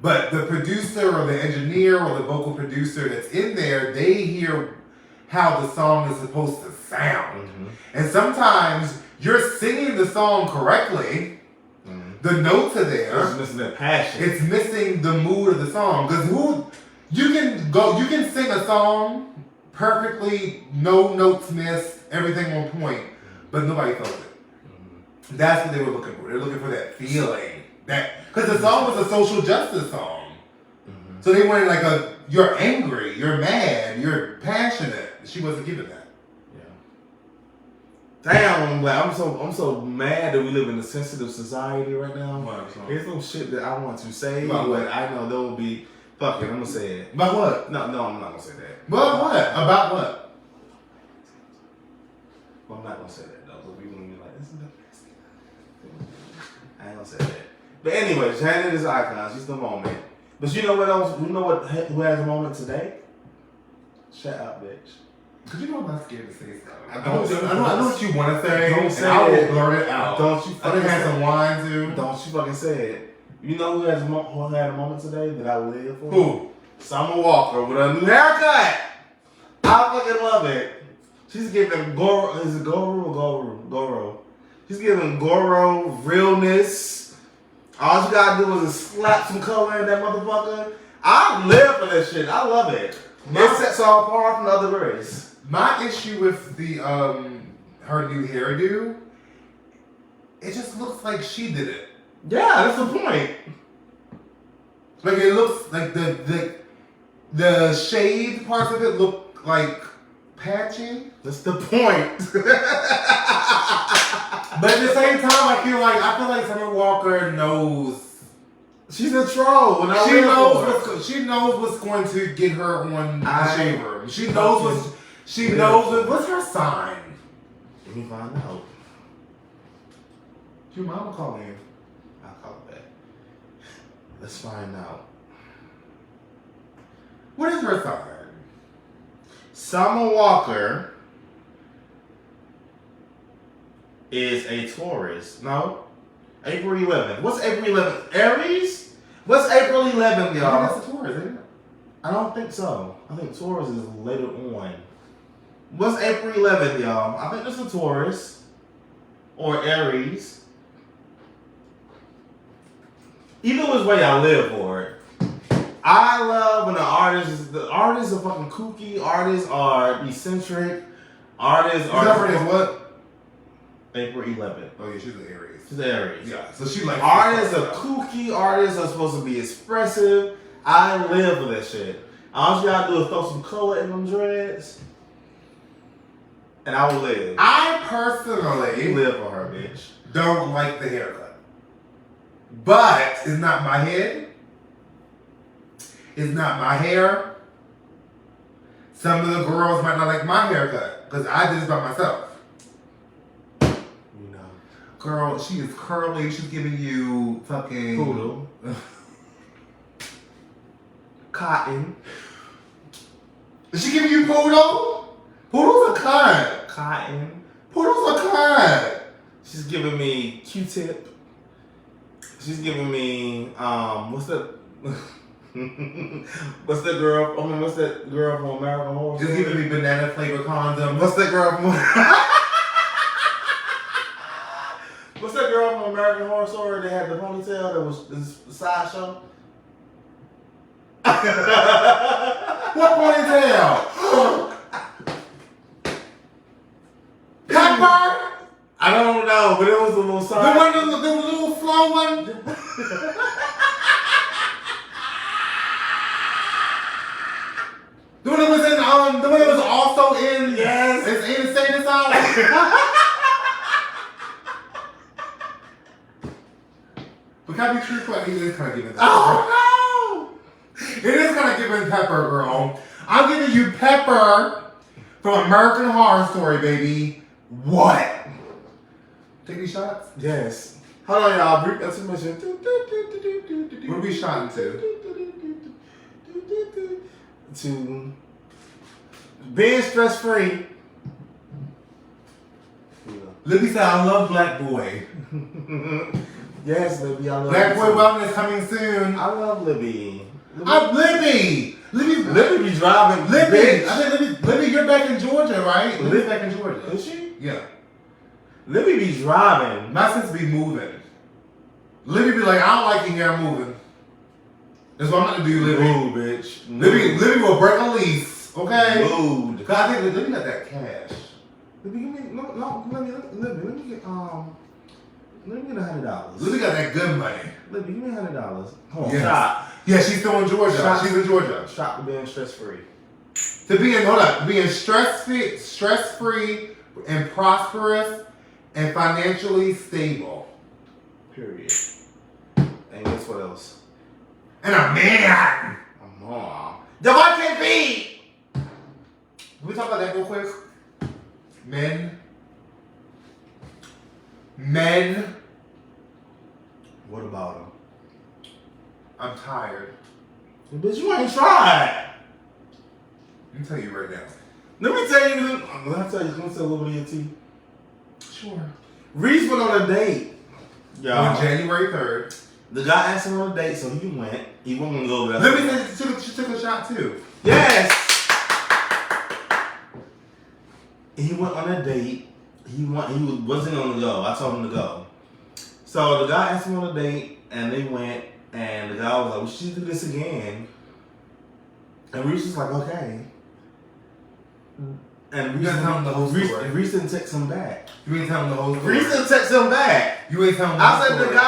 But the producer or the engineer or the vocal producer that's in there, they hear how the song is supposed to sound. Mm-hmm. And sometimes you're singing the song correctly. Mm-hmm. The notes are there. It's missing that passion. It's missing the mood of the song. Because you can sing a song perfectly, no notes missed, everything on point, but nobody felt it. Mm-hmm. That's what they were looking for. They're looking for that feeling. Because the song was a social justice song. Mm-hmm. So they wanted like you're angry, you're mad, you're passionate. She wasn't given that. Yeah. Damn, I'm so mad that we live in a sensitive society right now. There's some shit that I want to say, but I know there will be. Fuck it, I'm gonna say it. About what? No, I'm not gonna say that. About what? About what? Well, I'm not gonna say that though, because people gonna be like, this is the best thing. I ain't gonna say that. But anyway, Janet is an icon. She's the moment. But you know what else? You know who has a moment today? Shut up, bitch. Because you know I'm not scared to say stuff. I know what you want to say. Don't say I will it. blurt it out. Don't you I fucking done had say some wine too. Don't you fucking say it. You know who had a moment today that I will live for? Who? Summer Walker with a new haircut. I fucking love it. She's giving Goro. Is it Goro or Goro? She's giving Goro realness. All you gotta do is slap some color in that motherfucker. I live for that shit. I love it. It sets her apart from the other race. My issue with the her new hairdo, it just looks like she did it. Yeah, that's the point. Like it looks like the shade parts of it look like patchy. That's the point. But at the same time, I feel like Summer Walker knows. She's a troll. She knows what's going to get her on the shade room. She knows what's her sign. Let me find out. Your mama calling you. I'll call it back. Let's find out. What is her sign? Summer Walker is a Taurus. No. April 11th. What's April 11th? Aries? What's April 11th, y'all? That's a Taurus, isn't it? I don't think so. I think Taurus is later on. What's April 11th, y'all? I think that's a Taurus or Aries. Either which way I live for it. I love when the artists are fucking kooky. Artists are eccentric. Artists are. Her is what? April 11th. Oh yeah, she's an Aries. She's an Aries. Yeah, so she like artists are kooky. Artists are supposed to be expressive. I live for that shit. All you gotta do is throw some color in them dreads, and I will live. I personally live for her, bitch. Don't like the haircut, but it's not my head. It's not my hair. Some of the girls might not like my haircut because I did this by myself. You know, girl, she is curly. She's giving you fucking poodle. Cotton. Is she giving you poodle? Poodle's a cunt. Cotton. Poodle's a cunt. She's giving me Q-tip. She's giving me what's that? What's that girl? I mean, what's that girl from American Horror Story? Just giving me banana flavored condom. What's that girl from? What's that girl from American Horror Story that had the ponytail that was the sideshow? What ponytail? Pepper? I don't know, but it was a little side. The little flow one? The one that was in, the one that was also in, yes, it's Insane Asylum. But can I be truthful? It is kind of giving that. Oh no! It is kind of giving Pepper, girl. I'm giving you Pepper from American Horror Story, baby. What? Take these shots? yes. Hold on, y'all. Brief intermission. What are we shotting to? To being stress free. Libby said, I love Black Boy. Yes, Libby, I love Black Boy too. Wellness coming soon. I love Libby. I'm Libby! Libby be driving. Libby! Bitch. I think Libby, you're back in Georgia, right? Libby's back in Georgia. Is she? Yeah. Libby be driving. My sis be moving. Libby be like, I don't like you here, I'm moving. That's what I'm gonna do, Libby. Ooh, bitch. Libby will break a lease, okay? Mood. Cause I think Libby got that cash. Libby, give me let me get $100. Libby got that good money. Libby, give me $100. Hold on, Yes. shot. Yeah, she's still in Georgia. Shot. She's in Georgia. Shot to being stress free. To being stress free and prosperous and financially stable. Period. And guess what else? And a man. A mom. The wife can't be. Can we talk about that real quick? Men. What about him? I'm tired. Bitch, you ain't tried. Let me tell you right now. Let me tell you. Let me tell a little bit of your tea. Sure. Reese went on a date. On January 3rd. The guy asked him on a date, so he went. He wasn't gonna go over there. Let me say she took a shot too. Yes. He went on a date. He wasn't gonna go. I told him to go. So the guy asked him on a date, and they went. And the guy was like, "We should do this again." And Reese was like, "Okay." And You gotta tell him the whole story. Reese didn't text him back. You ain't telling the whole story. Reese didn't text him back. You ain't telling the I whole said story. the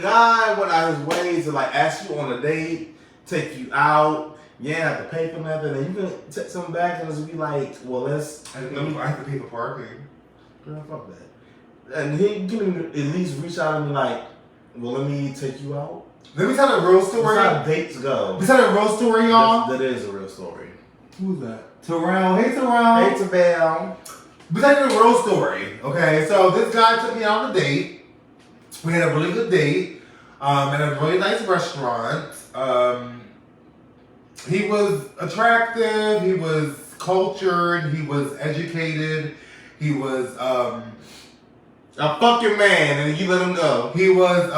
guy went out his way to like ask you on a date, take you out. You ain't have to pay for nothing, and you can text him back and just be like, "Well, let's." I have to pay for parking. Girl, fuck that. And he can at least reach out and be like, "Well, let me take you out." Let me tell a real story. That's how dates go. Let me tell a real story, y'all. That is a real story. Who's that? Terrell. Hey, Terrell. Hey, Tabell. But that's a real story, okay? So this guy took me on a date. We had a really good date at a really nice restaurant. He was attractive. He was cultured. He was educated. He was A fucking man, and you let him go. he was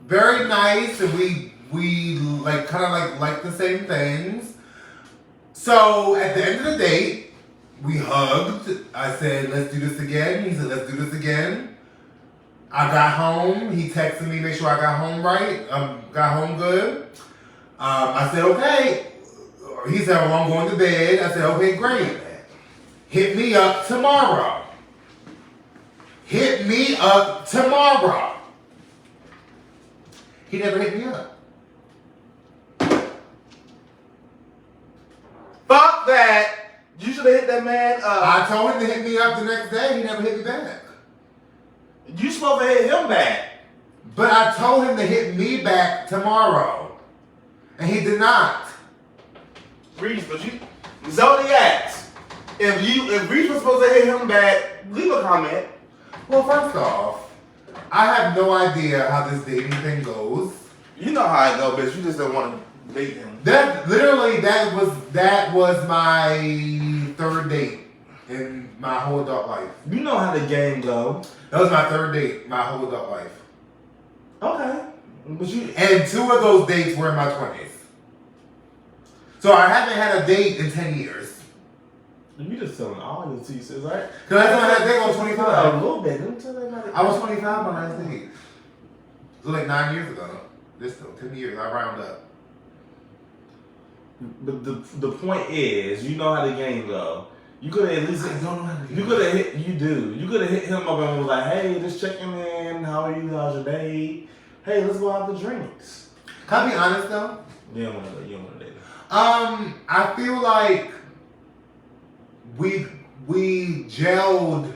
very nice, and we like kind of like the same things. So at the end of the date, we hugged. I said, "Let's do this again." He said, "Let's do this again." I got home. He texted me, make sure I got home right. Got home good. I said, "Okay." He said, "Well, I'm going to bed." I said, "Okay, great. Hit me up tomorrow." Hit me up tomorrow. He never hit me up. Fuck that. You should have hit that man up. I told him to hit me up the next day. He never hit me back. You supposed to hit him back. But I told him to hit me back tomorrow. And he did not. Reese, but you Zodiacs. If Reese was supposed to hit him back, leave a comment. Well, first off, I have no idea how this dating thing goes. You know how it go, bitch. You just don't want to date him. That was my third date in my whole adult life. You know how the game go. That was my third date, my whole adult life. Okay. But And 2 of those dates were in my 20s. So I haven't had a date in 10 years. You just telling all your teachers, right? Because I had a date, I was 25. A little bit. Let me tell everybody. I was 25 my last date. So like 9 years ago. This still 10 years, I round up. But the point is, you know how the game go. You could have at least I don't know how to you could have hit you do. You could have hit him up and was like, "Hey, just checking in. How are you? How's your day? Hey, let's go out for drinks." Can I be honest though? You don't want to date him. I feel like we gelled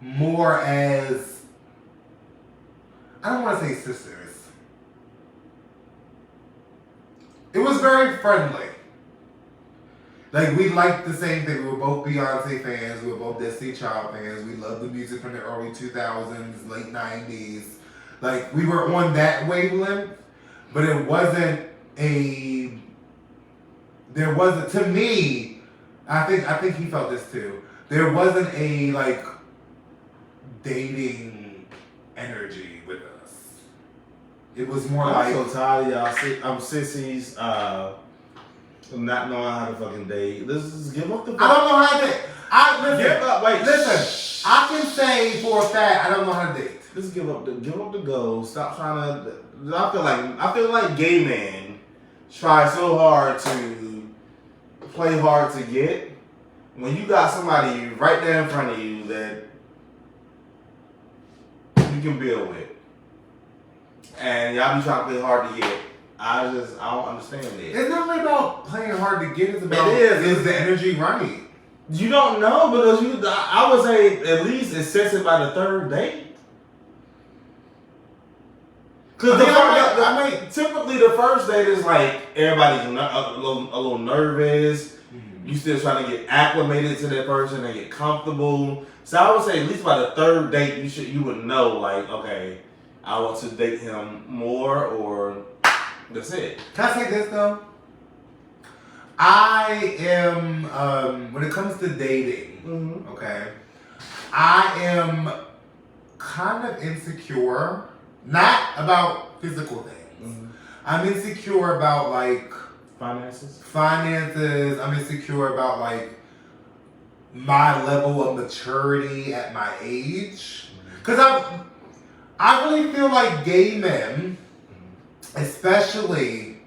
more as, I don't want to say sisters. It was very friendly. Like, we liked the same thing. We were both Beyonce fans. We were both Destiny Child fans. We loved the music from the early 2000s, late 90s. Like, we were on that wavelength, but it wasn't to me, I think he felt this too. There wasn't a, like, dating energy with us. It was more I'm like, so tired of y'all. I'm sissies. Not knowing how to fucking date. Let's just give up the. I don't know how to date. Give up. Wait. Listen. I can say for a fact I don't know how to date. Let's give up the goal. Stop trying to. I feel like gay men try so hard to play hard to get. When you got somebody right there in front of you that you can build with, and y'all be trying to play hard to get. I don't understand it. It's not really about playing hard to get. It's about is the energy right? You don't know because I would say at least assess it by the third date. Because typically the first date is like everybody's a little nervous. Mm-hmm. You still trying to get acclimated to that person and get comfortable. So I would say at least by the third date you would know like, okay, I want to date him more or that's it. Can I say this though? I am when it comes to dating, mm-hmm. okay, I am kind of insecure. Not about physical things. Mm-hmm. I'm insecure about like finances. I'm insecure about like my level of maturity at my age. Because I really feel like gay men, especially,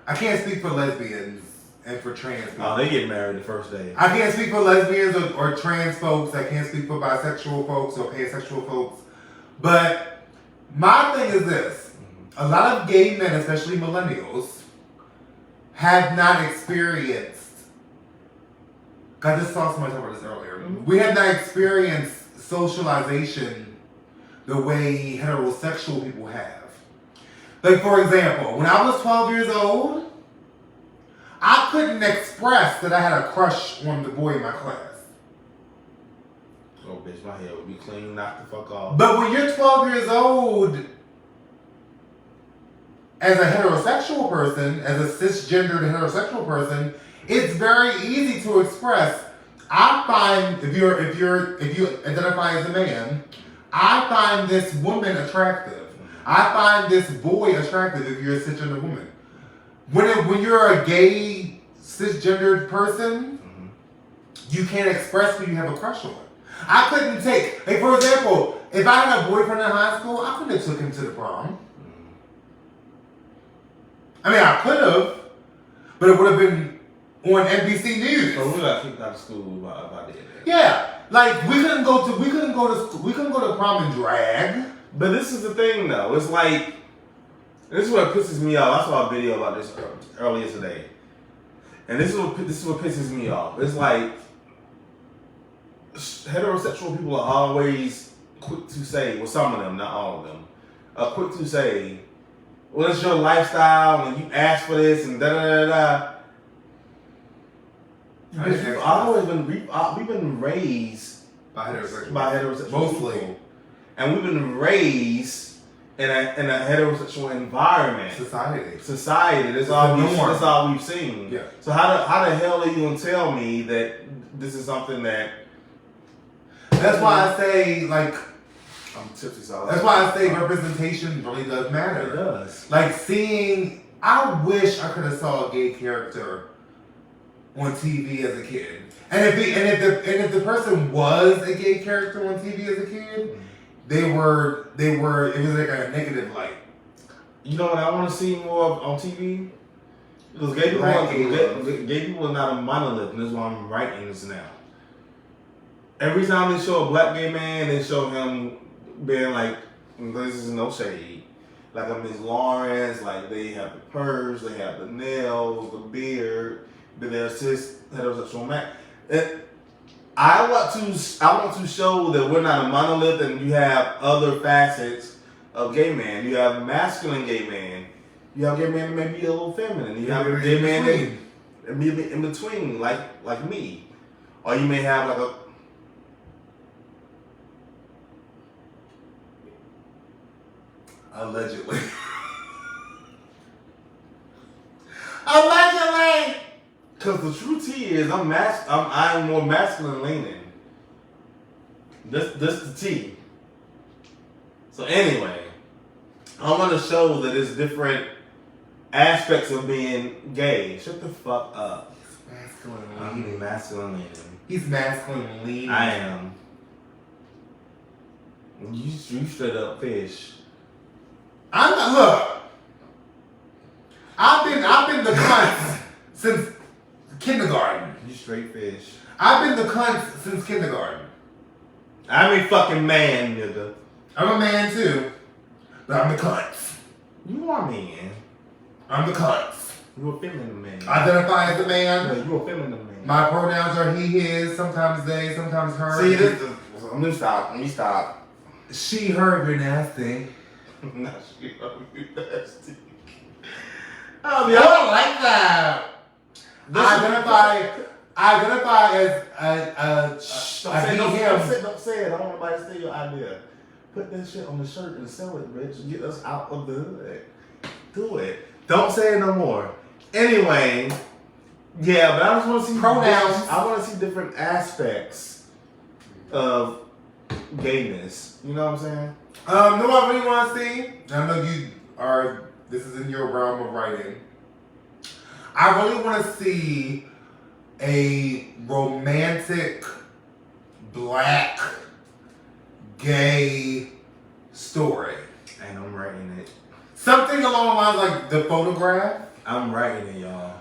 I can't speak for lesbians and for trans people. Oh, they get married the first day. I can't speak for lesbians or trans folks. I can't speak for bisexual folks or pansexual folks. But my thing is this. A lot of gay men, especially millennials, have not experienced, I just saw somebody talk about this earlier. Mm-hmm. We have not experienced socialization the way heterosexual people have. Like, for example, when I was 12 years old, I couldn't express that I had a crush on the boy in my class. Oh, bitch, my hair would be clean, knock the fuck off. But when you're 12 years old, as a heterosexual person, as a cisgendered heterosexual person, it's very easy to express. I find if you identify as a man, I find this woman attractive. I find this boy attractive if you're a cisgender woman. When you're a gay cisgendered person, you can't express who you have a crush on. I couldn't take, like for example, if I had a boyfriend in high school, I couldn't have took him to the prom. I mean, I could have, but it would have been on NBC News. So we got kicked out of school if I did that. Yeah, like we couldn't go to prom and drag. But this is the thing, though. It's like, this is what pisses me off. I saw a video about this earlier today, and this is what pisses me off. It's like heterosexual people are always quick to say, well, some of them, not all of them, are quick to say, well, it's your lifestyle, and you asked for this, and da da da da. We've been raised by heterosexual mostly, people. And we've been raised in a heterosexual environment. Society. That's all we've seen. Yeah. So how the hell are you gonna tell me that this is something that? That's why I say like. I'm tipsy, so That's why I say representation really does matter. It does. Like I wish I could have saw a gay character on TV as a kid. And if the person was a gay character on TV as a kid, it was like a negative light. You know what I want to see more of on TV? Because gay people are not a monolith, and that's why I'm writing this now. Every time they show a black gay man, they show him being like, this is no shade. Like a Miss Lawrence, like they have the purse, they have the nails, the beard, but there's this heterosexual man. I want to show that we're not a monolith, and you have other facets of gay man. You have masculine gay man. You have gay man that may be a little feminine. You have a gay man that may be in between, like me. Or you may have like a allegedly. Because the truth is, I'm more masculine leaning. This the T. So anyway, I want to show that there's different aspects of being gay. Shut the fuck up. I'm masculine leaning. He's masculine leaning. I am. You straight up fish. Look. I've been the cunt since kindergarten. You straight fish. I've been the cunt since kindergarten. I'm a fucking man, nigga. I'm a man too, but I'm the cunt. You are a man. I'm the cunt. You a feminine man. Identify as a man. Yeah, you a feminine man. My pronouns are he, his, sometimes they, sometimes her. See, let me stop. She, her, you're nasty. Not she, her, you nasty. I don't like that. Identify as Don't say it. I don't want nobody to steal your idea. Put that shit on the shirt and sell it, bitch. Get us out of the hood. Do it. Don't say it no more. Anyway, yeah, but I just want to see pronouns. I want to see different aspects of gayness. You know what I'm saying? Know what I really want to see? I know this is in your realm of writing. I really want to see a romantic black gay story. And I'm writing it. Something along the lines like The Photograph. I'm writing it, y'all.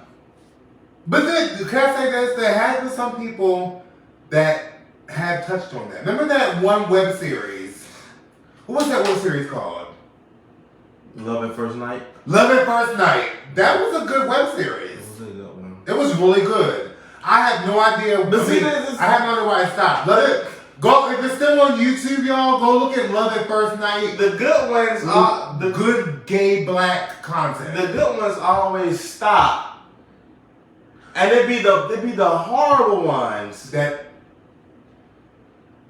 But then, can I say this? There has been some people that have touched on that. Remember that one web series? What was that web series called? Love at First Night? Love at First Night. That was a good web series. It was a good one. It was really good. I have no idea. I have no idea why it stopped. Go if it's still on YouTube, y'all. Go look at Love at First Night. The good ones are the good gay black content. The good ones always stop, and they be the horrible ones that.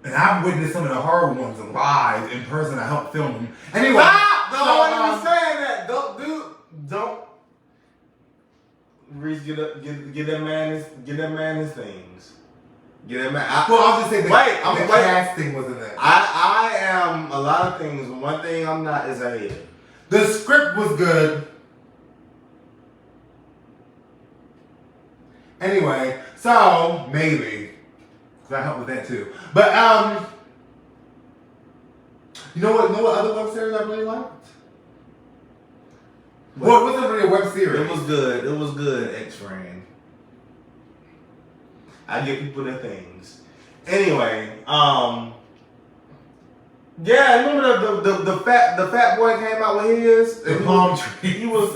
And I've witnessed some of the horrible ones live in person. I helped film them. Anyway, stop! Don't even saying that. Don't. Reese, get that man his things. Get it, man. Well, I'll just say the I'm casting wasn't that. I am a lot of things. One thing I'm not is a hater. The script was good. Anyway, so maybe. Cause I helped with that too. But you know what other web series I really liked? Well, it wasn't really a web series. It was good. It was good, X-Friend. I give people their things. Anyway, yeah, remember the fat boy came out with his the palm tree. He was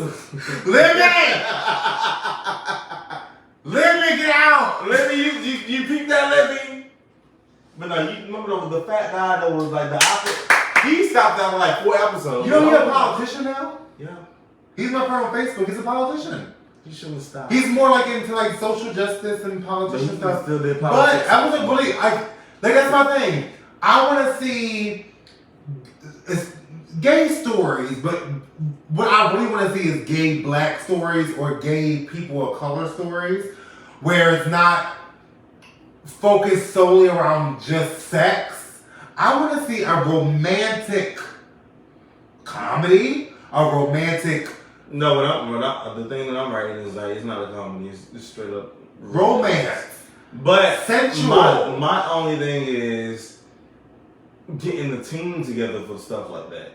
Libby! Libby, get out! Libby, you peeped that, Libby? But no, you remember the fat guy that was like the opposite? He stopped after like 4 episodes. You know he's a politician now? Yeah. He's my friend on Facebook. He's a politician. He shouldn't have stopped. He's more like into like social justice and politician stuff. Still did politics. But I wasn't really like that's my thing. I want to see gay stories, but what I really want to see is gay black stories or gay people of color stories, where it's not focused solely around just sex. I want to see a romantic comedy, a romantic. No, the thing that I'm writing is like it's not a comedy. It's straight up romance. But sensual. My only thing is getting the team together for stuff like that.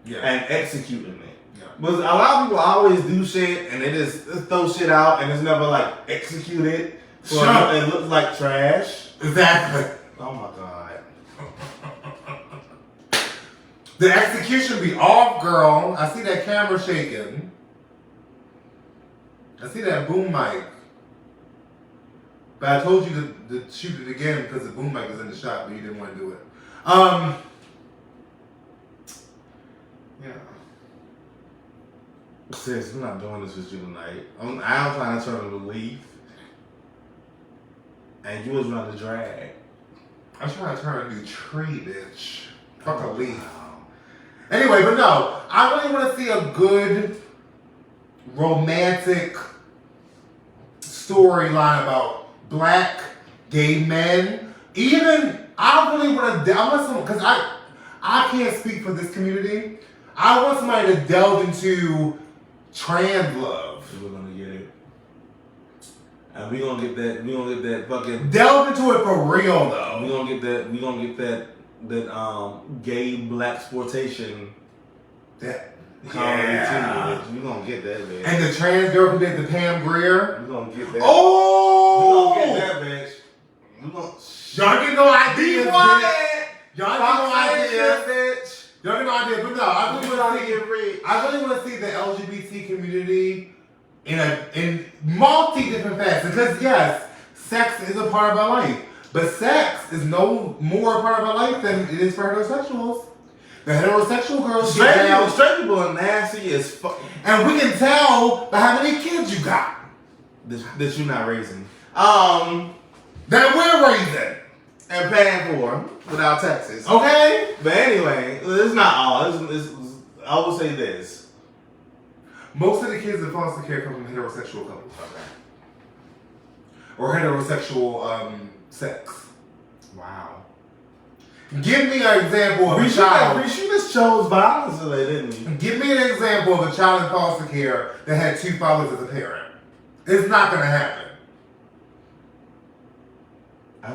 Yeah. And executing it. Yeah. Because a lot of people always do shit and they just throw shit out and it's never like executed. So it looks like trash. Exactly. Oh my god. The execution be off, girl. I see that camera shaking. I see that boom mic. But I told you to shoot it again because the boom mic was in the shot, but you didn't want to do it. Yeah. Sis, I'm not doing this with you tonight. I'm trying to turn a leaf. And you was running the drag. I'm trying to turn a new tree, bitch. Fuck a leaf. Anyway, but no, I really want to see a good romantic storyline about black gay men. Even I really want to. I want someone because I can't speak for this community. I want somebody to delve into trans love. We're gonna get it, and we gonna get that. We gonna get that fucking delve into it for real though. We gonna get that. We gonna get that gay black exploitation. That comedy too. We gonna get that, bitch. And the trans girl who did the Pam Grier. We gonna get that. Oh, we gonna get that, bitch. We gonna. Y'all get no ideas, bitch. Y'all get no ideas, bitch. Y'all get no ideas, but no, I really want to see the LGBT community in multi different facets. Because yes, sex is a part of our life, but sex is no more a part of our life than it is for heterosexuals. The heterosexual girls get down. Straight people are nasty as fuck, and we can tell by how many kids you got that you're not raising. That we're raising. And paying for without taxes. Okay? But anyway, it's not all. I will say this. Most of the kids in foster care come from heterosexual couples. Okay. Or heterosexual sex. Wow. Give me an example of a child. She just chose violence today, didn't you? Give me an example of a child in foster care that had 2 fathers as a parent. It's not going to happen.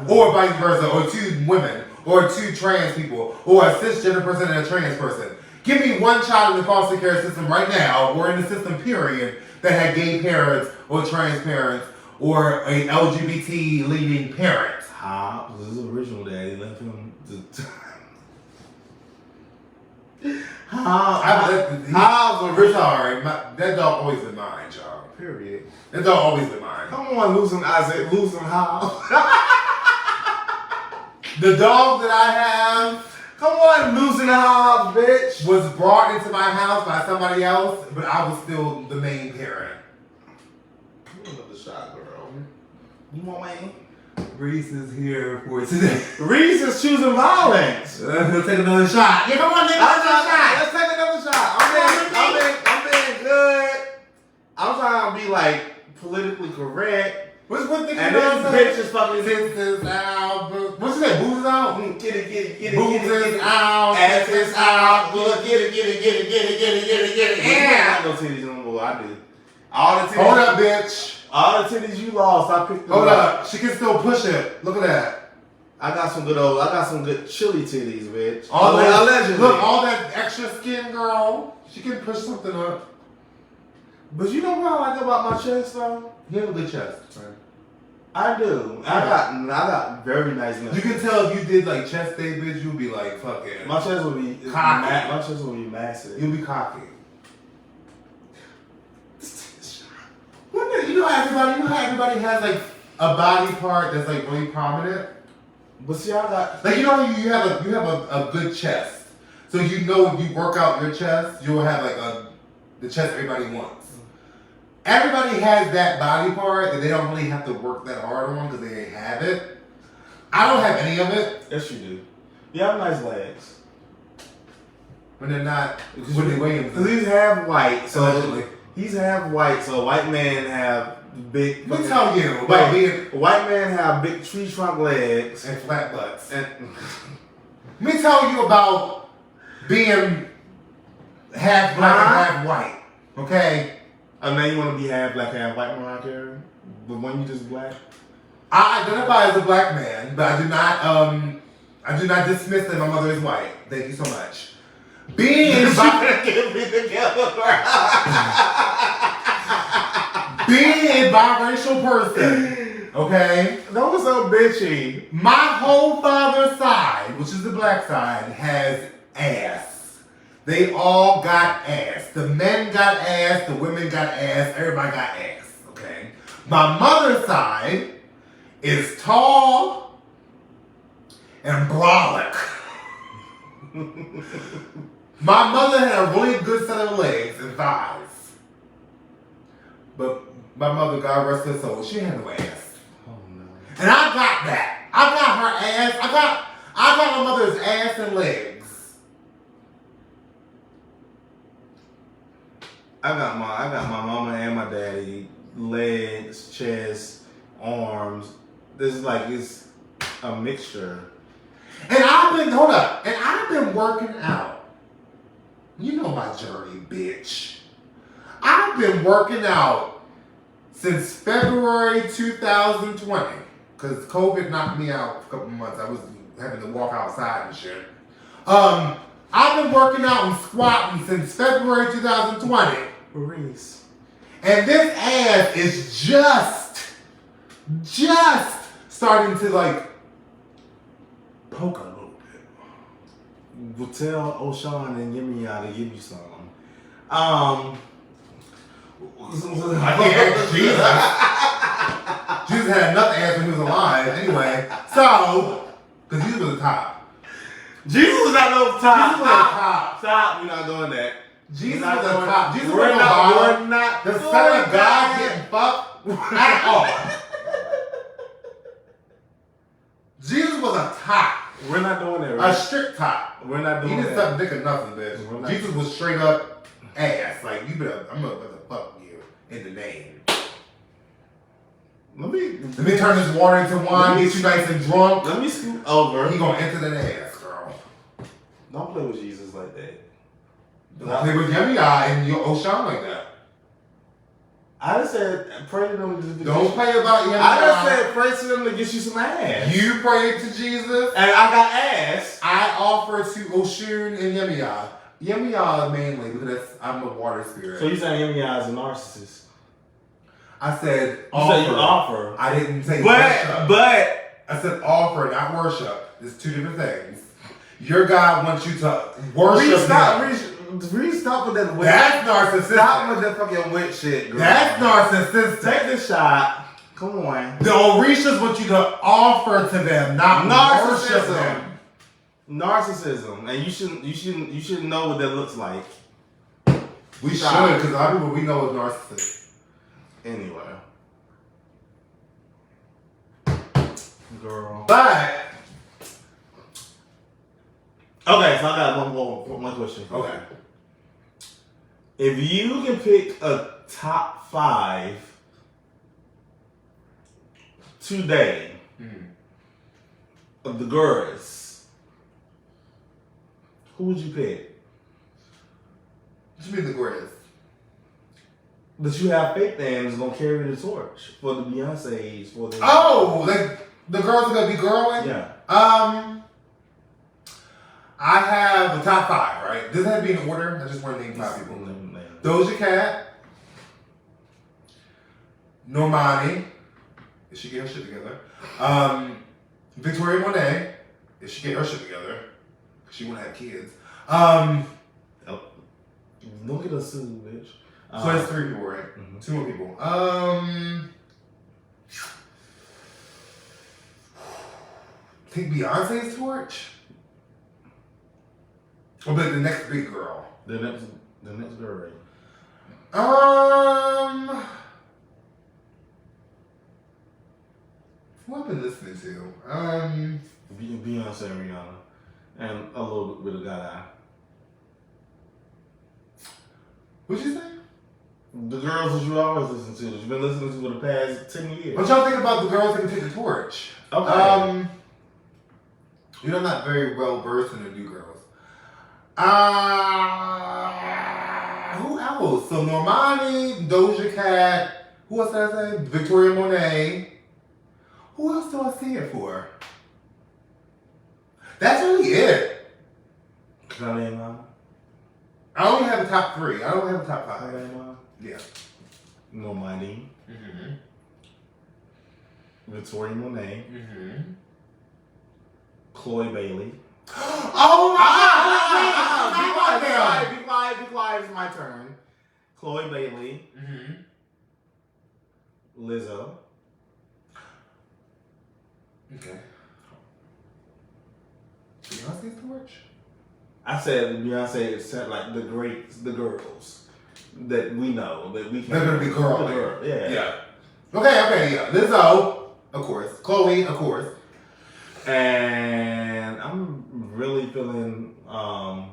Or vice versa, or 2 women, or 2 trans people, or a cisgender person and a trans person. Give me one child in the foster care system right now, or in the system period, that had gay parents, or trans parents, or a LGBT leading parent. Hobbs, his original daddy left him to... Hobbs, we're sorry, that dog always been mine, y'all. Period. That dog always been mine. Come on, losing Hobbs. The dog that I have, come on, losing Hobbs, bitch, was brought into my house by somebody else, but I was still the main parent. Give me another shot, girl. You want me? Reese is here for today. Reese is choosing violence. Let's take another shot. Yeah, come on, nigga. Let's take another shot. I'm being good. I'm trying to be like politically correct. What's one thing And you this know? bitch is fucking. Tits is out. What's that? Boobs is out. Get it. Boobs is out. Ass is out. Look, get it. Yeah. I don't got no titties no more. I do. All the titties. Hold up, bitch. All the titties you lost, I picked them Hold up. up. She can still push it. Look at that. I got some good chili titties, bitch. Allegedly. Look, all that extra skin, girl. She can push something up. But you know what I like about my chest, though? You have a good chest, man. I do. I got very nice nipples. You can tell if you did like chest day, bitch, you'd be like fucking. My chest would be cocky. My chest would be massive. You'll be cocky. You know how everybody has like a body part that's like really prominent. But see, I got Like you know you have a good chest, so you know if you work out your chest, you'll have like the chest everybody wants. Everybody has that body part that they don't really have to work that hard on because they have it. I don't have any of it. Yes, you do. You have nice legs. When they're not, when they weigh Because he's half white, so allegedly. he's half white. So white men have big. Let me tell you about being White men have big tree trunk legs and flat butts. and Let me tell you about being half black and half white. Okay. and now you want to be half black, half white, Mariah Carey? But when you just black? I identify as a black man, but I do not dismiss that my mother is white. Thank you so much. Being being a biracial person, okay? That was so bitchy. My whole father's side, which is the black side, has ass. They all got ass. The men got ass, the women got ass, everybody got ass, okay? My mother's side is tall and brolic. My mother had a really good set of legs and thighs. But my mother, God rest her soul, she had no ass. Oh no. And I got that. I got her ass. I got my mother's ass and legs. I got my mama and my daddy legs, chest, arms. This is like it's a mixture. And I've been working out. You know my journey, bitch. I've been working out since February 2020. Because COVID knocked me out for a couple months. I was having to walk outside and shit. I've been working out and squatting since February 2020. Reese. And this ass is just starting to like poke a little bit. Well, tell O'Shawn and Yimmy to give you some. I can't ask Jesus. Jesus had enough ass when he was alive anyway. So, because Jesus was the top. Jesus was not no top. Jesus was the top. Stop. We're not doing that. Jesus was the top. Jesus was We're the not. bottom. We're not. The son of God getting fucked at all. Jesus was a top. We're not doing that. A Right? strict top. We're not He doing didn't that. suck dick or nothing, We're bitch. not. Jesus was straight up ass. Like, I'm about to fuck you in the name. Let me Turn this water into wine, get you nice and drunk. Let me scoot over. He gonna enter that ass, girl. Don't play with Jesus like that. Don't play with Yummy Eye and your O'Shawn like that. I just said pray to them. Don't play about Yummy I just Eye. said pray to them to get you some ass. You prayed to Jesus. And I got ass. I offer to Oshun and Yummy Eye. Yummy Eye mainly because I'm a water spirit. So you saying Yummy Eye is a narcissist? I said You offer. said you offer. I didn't say worship. But I said offer, not worship. It's two different things. Your God wants you to worship him. Stop with that witch. That's narcissistic. Stop with that fucking witch shit, girl. That's narcissistic. Take this shot. Come on. The Orishas want you to offer to them, not worship them. Narcissism, and you should know what that looks like. We should, because a lot of people we know is narcissist. Anyway, girl. But okay, so I got one question. okay, if you can pick a top 5 today of the girls, who would you pick? What you mean the greatest? That you have faith in is gonna carry the torch for the Beyonce's, for the like the girls are gonna be girling? Yeah. I have the top 5, right? Does that have to be in order? I just want to name 5 people. Doja Cat, Normani, if she get her shit together. Victoria Monet, if she get her shit together, because she want to have kids. Don't get us sued, bitch. So that's 3 people, right? 2 more people. Take Beyonce's torch? Or like the next big girl? The next girl, right? What I've been listening to? Beyonce and Rihanna. And a little bit of Gaga. What'd you say? The girls that you always listen to, that you've been listening to for the past 10 years. What y'all think about the girls that can take the torch? Okay. You know, I'm not very well versed in the new girls. Who else? So Normani, Doja Cat, who else did I say? Victoria Monet. Who else do I see it for? That's really it. Can I name mine? I only have the top 3. I don't have the top 5. Can I name mine? Yeah. Normani. Victoria Monet. Chloe Bailey. Oh my God! Be quiet. It's my turn. Chloe Bailey. Lizzo. Okay. Beyonce's torch? I said Beyonce is like the girls that we know that we can. They're gonna be girls. Yeah. Okay, yeah. Lizzo, of course. Chloe, of course. And I'm really feeling 7th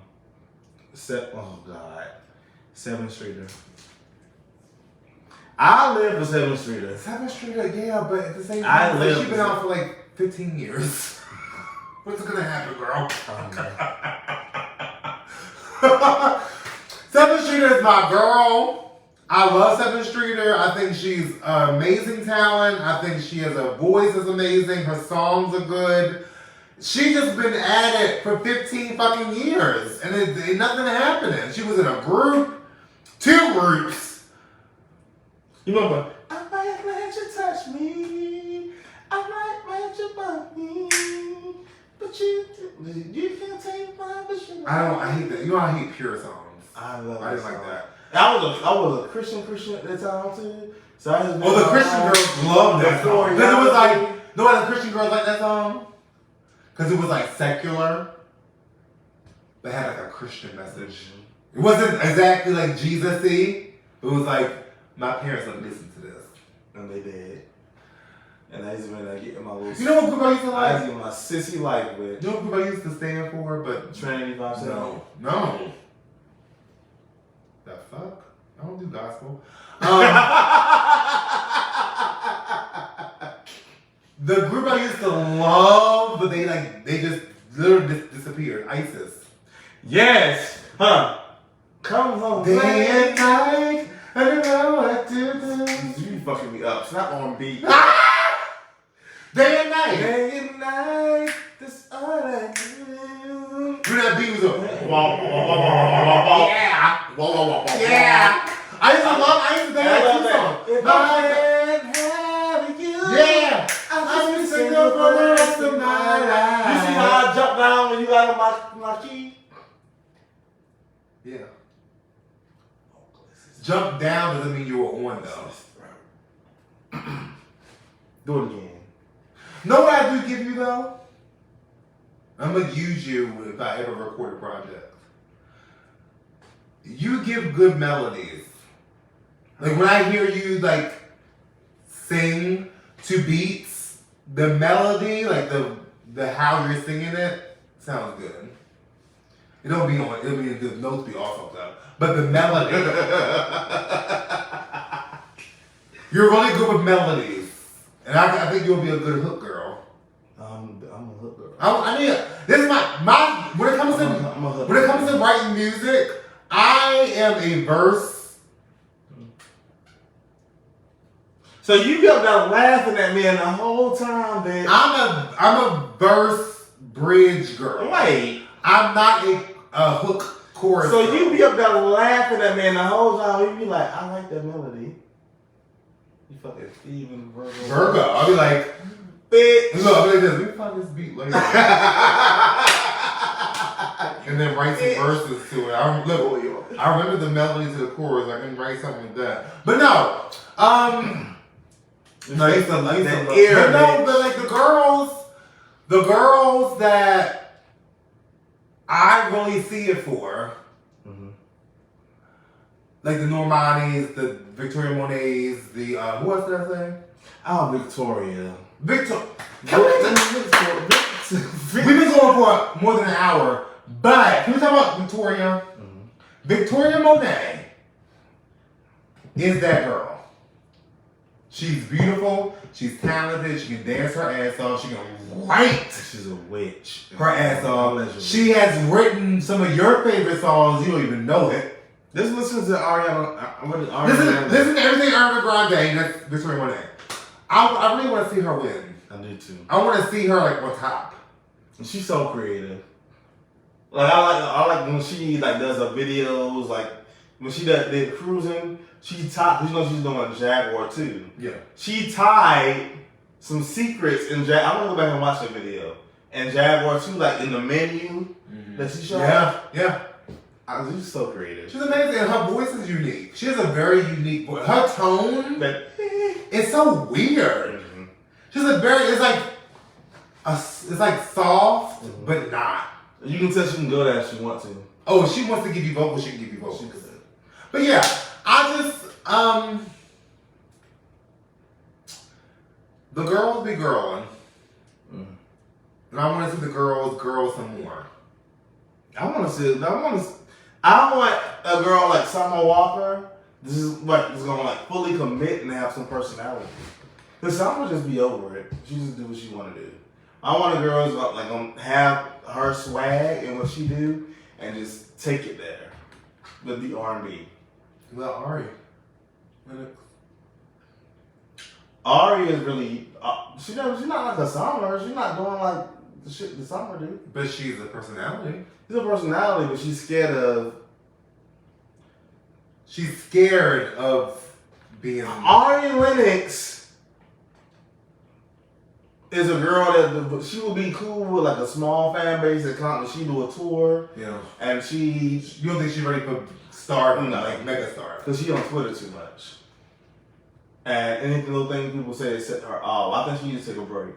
Streeter. I live for 7th Streeter. 7th Streeter, yeah, but at the same I time, live she's been out for like 15 years. What's gonna happen, girl? 7th Streeter is my girl. I love 7th Streeter. I think she's amazing talent. I think she has a voice that's amazing. Her songs are good. She just been at it for 15 fucking years, and it nothing happening. She was in a group, 2 groups. You remember? I might let you touch me. I might let you bump me. But you can't take my vision. I hate that. You know, I hate pure songs. I didn't like that. I was a Christian at that time too. So I just the Christian girls loved that song. Because it was like, no, the Christian girls like that song? Because it was like secular. They had like a Christian message. It wasn't exactly like Jesus-y. It was like, my parents let me listen to this. And they did. And I used to be getting my little... You know what group I used to like? I used to get my sissy like with... You know what group I used to stand for? But Trinity 5 No. The fuck? I don't do gospel. The group I used to love, but they just literally disappeared. ISIS. Yes! Huh. Come home. Day and night, I don't know what to do. You be fucking me up. It's not on beat. Day and night. Day and night, that's all I do. When that beat was up. Yeah. Yeah. I used to dance that song. If I ain't having you, yeah. I'll be single for the rest of my life. You see how I jump down when you got on my key? Yeah. Jump down doesn't mean you were on though. Do it again. Know what I do give you though? I'm gonna use you if I ever record a project. You give good melodies. Like when I hear you like sing to beats, the melody, like the how you're singing it, sounds good. It'll be the notes be all fucked up. But the melody. You're really good with melodies. And I think you'll be a good hook girl. I'm a hook girl. I mean, this is my when it comes to writing music, I am a verse. So you kept there laughing at me the whole time, bitch. I'm a verse bridge girl. Wait. I'm not a hook chorus. So girl. you be up there laughing at me the whole time. You be like, I like that melody. You fucking Steven Virgo. I'll be like, bitch. Look, I'll be like this. Let me find this beat later. And then write some verses to it. I remember the melody to the chorus. I can write something like that. But no. No, it's but like the girls that I really see it for, like the Normandi's, the Victoria Monet's, the who else did I say? Oh, Victoria. We've been going for more than an hour, but can we talk about Victoria? Victoria Monet is that girl. She's beautiful. She's talented. She can dance her ass off. She can write. She's a witch. Her ass off. She has written some of your favorite songs. You don't even know it. Just listen to Ariana. Listen to everything Ariana Grande. That's Victoria Monet. I really want to see her win. I do too. I want to see her like on top. And she's so creative. Like I like when she like does her videos. Like when she did cruising. She tied, you know, she's doing a Jaguar too. Yeah. She tied some secrets in Jaguar. I'm gonna go back and watch the video. And Jaguar too, like in the menu that she showed. Yeah. She's so creative. She's amazing, and her voice is unique. She has a very unique voice. Her tone is so weird. She's a very, it's like soft, but not. You can tell she can go there if she wants to. Oh, if she wants to give you vocals, she can give you vocals. But yeah. I just, the girls be girling. And I want to see the girls some more. I want a girl like Summer Walker. This is gonna like fully commit and have some personality. Cause Summer just be over it. She just do what she want to do. I want a girl who's like gonna have her swag and what she do and just take it there. With the R&B. Well, Ari is really she's not like a Summer. She's not doing like the shit the Summer do. But she's a personality. She's a personality, but she's scared of. She's scared of being. Ari Lennox is a girl that she would be cool with like a small fan base that come. She do a tour. Yeah. And you don't think she's ready for stardom, like mega star? Because she on Twitter too much. And anything little thing people say set her off. I think she needs to take a break.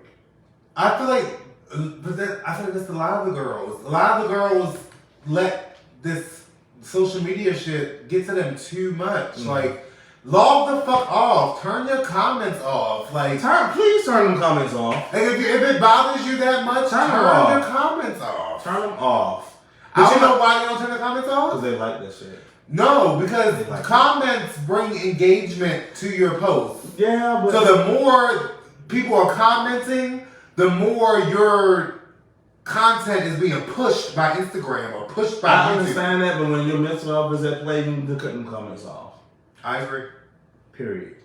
I feel like that's a lot of the girls. A lot of the girls let this social media shit get to them too much. Like, log the fuck off. Turn your comments off. Like, please turn them comments off. Like, if it bothers you that much, turn your comments off. Turn them off. But you know why you don't turn the comments off? Because they like that shit. No, because comments bring engagement to your post. Yeah, but so the more people are commenting, the more your content is being pushed by Instagram or pushed by YouTube. I understand that, but when your mental health is at play, you need to cut them comments off. I agree. Period.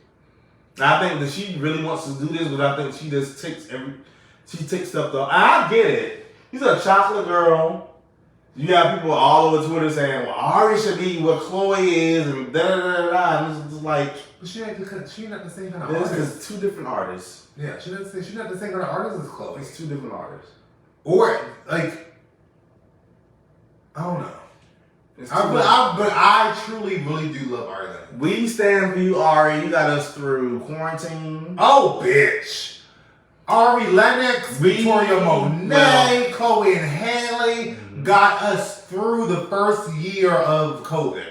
Now, I think that she really wants to do this, but I think she just takes stuff though. I get it. She's a chocolate girl. You have people all over Twitter saying, well, Ari should be what Chloe is, and da-da-da-da-da. And it's just like... But she's not the same kind of artist. It's two different artists. Yeah, she's not the same kind of artist as Chloe. It's two different artists. Or, like... I don't know. But I truly, really do love Ari Lennox. We stand for you, Ari. You got us through quarantine. Oh, bitch. Ari Lennox, Victoria Monet, Chloe and Haley got us through the first year of COVID.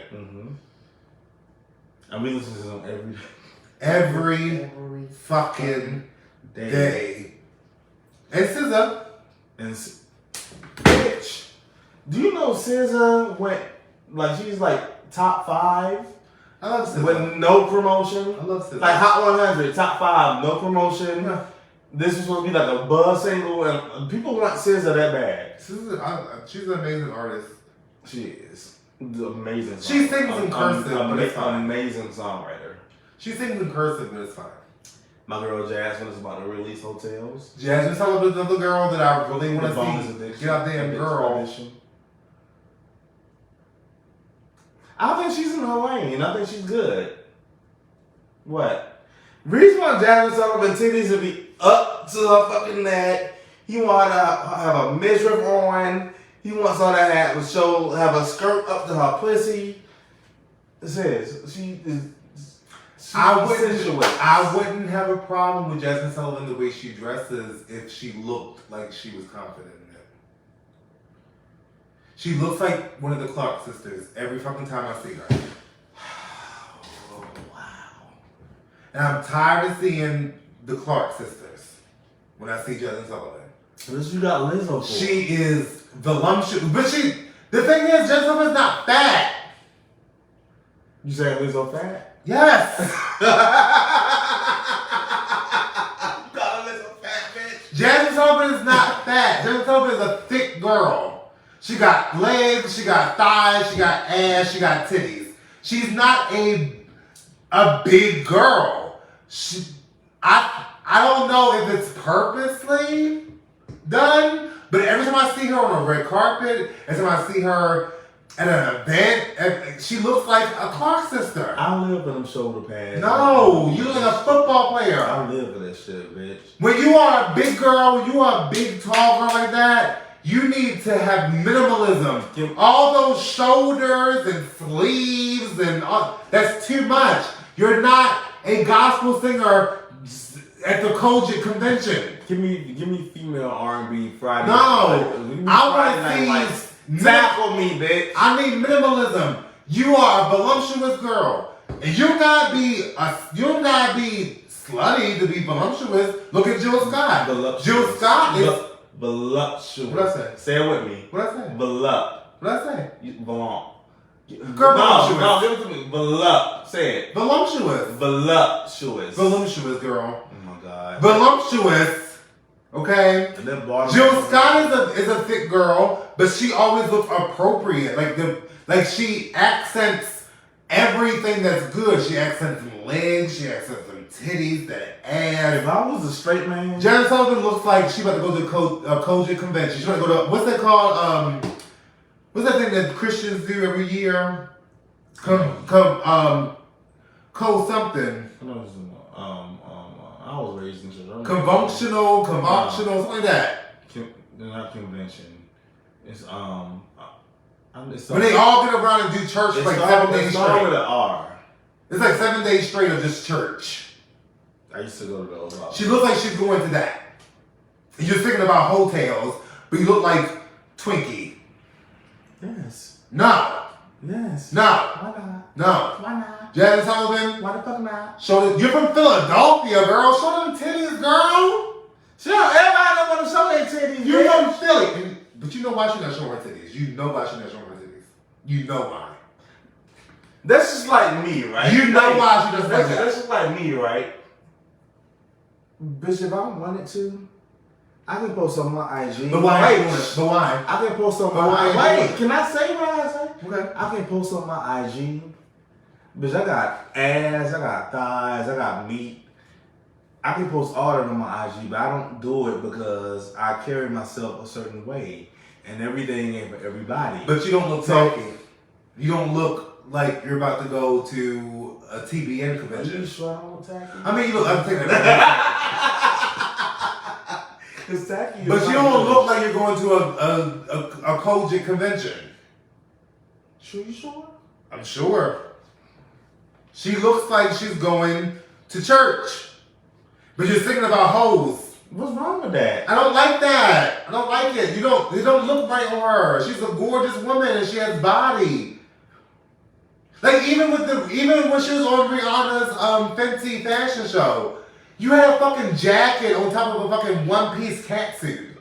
And we listen to them every fucking day. And SZA. Bitch. Do you know SZA went, like, she's like top 5 I love SZA. With no promotion. I love SZA. Like Hot 100, top 5, no promotion. Yeah. This is supposed to be like a buzz single, and people want SZA that bad. She's an amazing artist. She is. Amazing. She sings in cursive, but it's fine. Amazing songwriter. She sings in cursive, but it's fine. My girl Jasmine is about to release Hotels. Jasmine Sullivan's another girl that I really want to see. Get out there, girl. Edition. I think she's in her lane. I think she's good. What? Reason why Jasmine Sullivan titties will be up to her fucking neck. He want to have a midriff on. He wants her to have a skirt up to her pussy. It says she is. I wouldn't have a problem with Jasmine Sullivan the way she dresses if she looked like she was confident in it. She looks like one of the Clark sisters every fucking time I see her. Oh, wow. And I'm tired of seeing the Clark sisters when I see Jasmine Sullivan. What you got Lizzo for? She is voluptuous, but the thing is, Jasmine Sullivan's not fat. You saying Lizzo fat? Yes. Jasmine Sullivan is not fat. Jasmine Sullivan is a thick girl. She got legs, she got thighs, she got ass, she got titties. She's not a big girl. I don't know if it's purposely done, but every time I see her on a red carpet, every time I see her at an event, she looks like a Clark sister. I live for them shoulder pads. No, you look like a football player. I live for that shit, bitch. When you are a big girl, you are a big, tall girl like that, you need to have minimalism. All those shoulders and sleeves and all, that's too much. You're not a gospel singer at the Kojic convention. Give me female R&B Friday. No, I want to see. Tackle me, bitch. I need minimalism. You are a voluptuous girl, and you gotta be slutty to be voluptuous. Look at Jill Scott. Jill Scott is voluptuous. What I say? Say it with me. What I say? What I say? Girl, no, give it to me. Say it. Voluptuous. Voluptuous girl. Oh my god. Voluptuous. Okay. Jill Scott is a thick girl, but she always looks appropriate. Like she accents everything that's good. She accents some legs, she accents some titties, that ass. If I was a straight man, Jasmine Sullivan looks like she about to go to the Kojic convention. She's about to go to what's that called? What's that thing that Christians do every year? Co something. I was raised in church. Conventional, something like that. Not convention. It's when they all get around and do church for like 7 days straight. With an R. It's like 7 days straight of just church. I used to go to those. She looks like she's going to that. And you're thinking about hotels, but you look like Twinkie. Yes. No. Yes. No. Why not? No. Why not? Jasmine Sullivan. Why the fuck not? You're from Philadelphia, girl. Show them titties, girl. Everybody don't want to show their titties. You're from Philly. But you know why she's not showing her titties. You know why she's not showing her titties. You know why. That's just like me, right? You know why she doesn't like that. That's just like me, right? Bitch, if I wanted to, I can post on my IG. But why? But why? I can post on my IG. Wait, can I say what I say? Okay. I can post on my IG. Bitch, I got ass, I got thighs, I got meat. I can post all that on my IG, but I don't do it because I carry myself a certain way. And everything ain't for everybody. But you don't look tacky. You don't look like you're about to go to a TBN convention. Are you sure I don't look tacky? I mean, you look, I'm taking it. It's tacky. But you don't look like you're going to a Kojic convention. Sure, you sure? I'm sure. She looks like she's going to church. But you're thinking about hoes. What's wrong with that? I don't like that. I don't like it. It don't look right on her. She's a gorgeous woman and she has body. Like even when she was on Rihanna's Fenty fashion show, you had a fucking jacket on top of a fucking one-piece catsuit.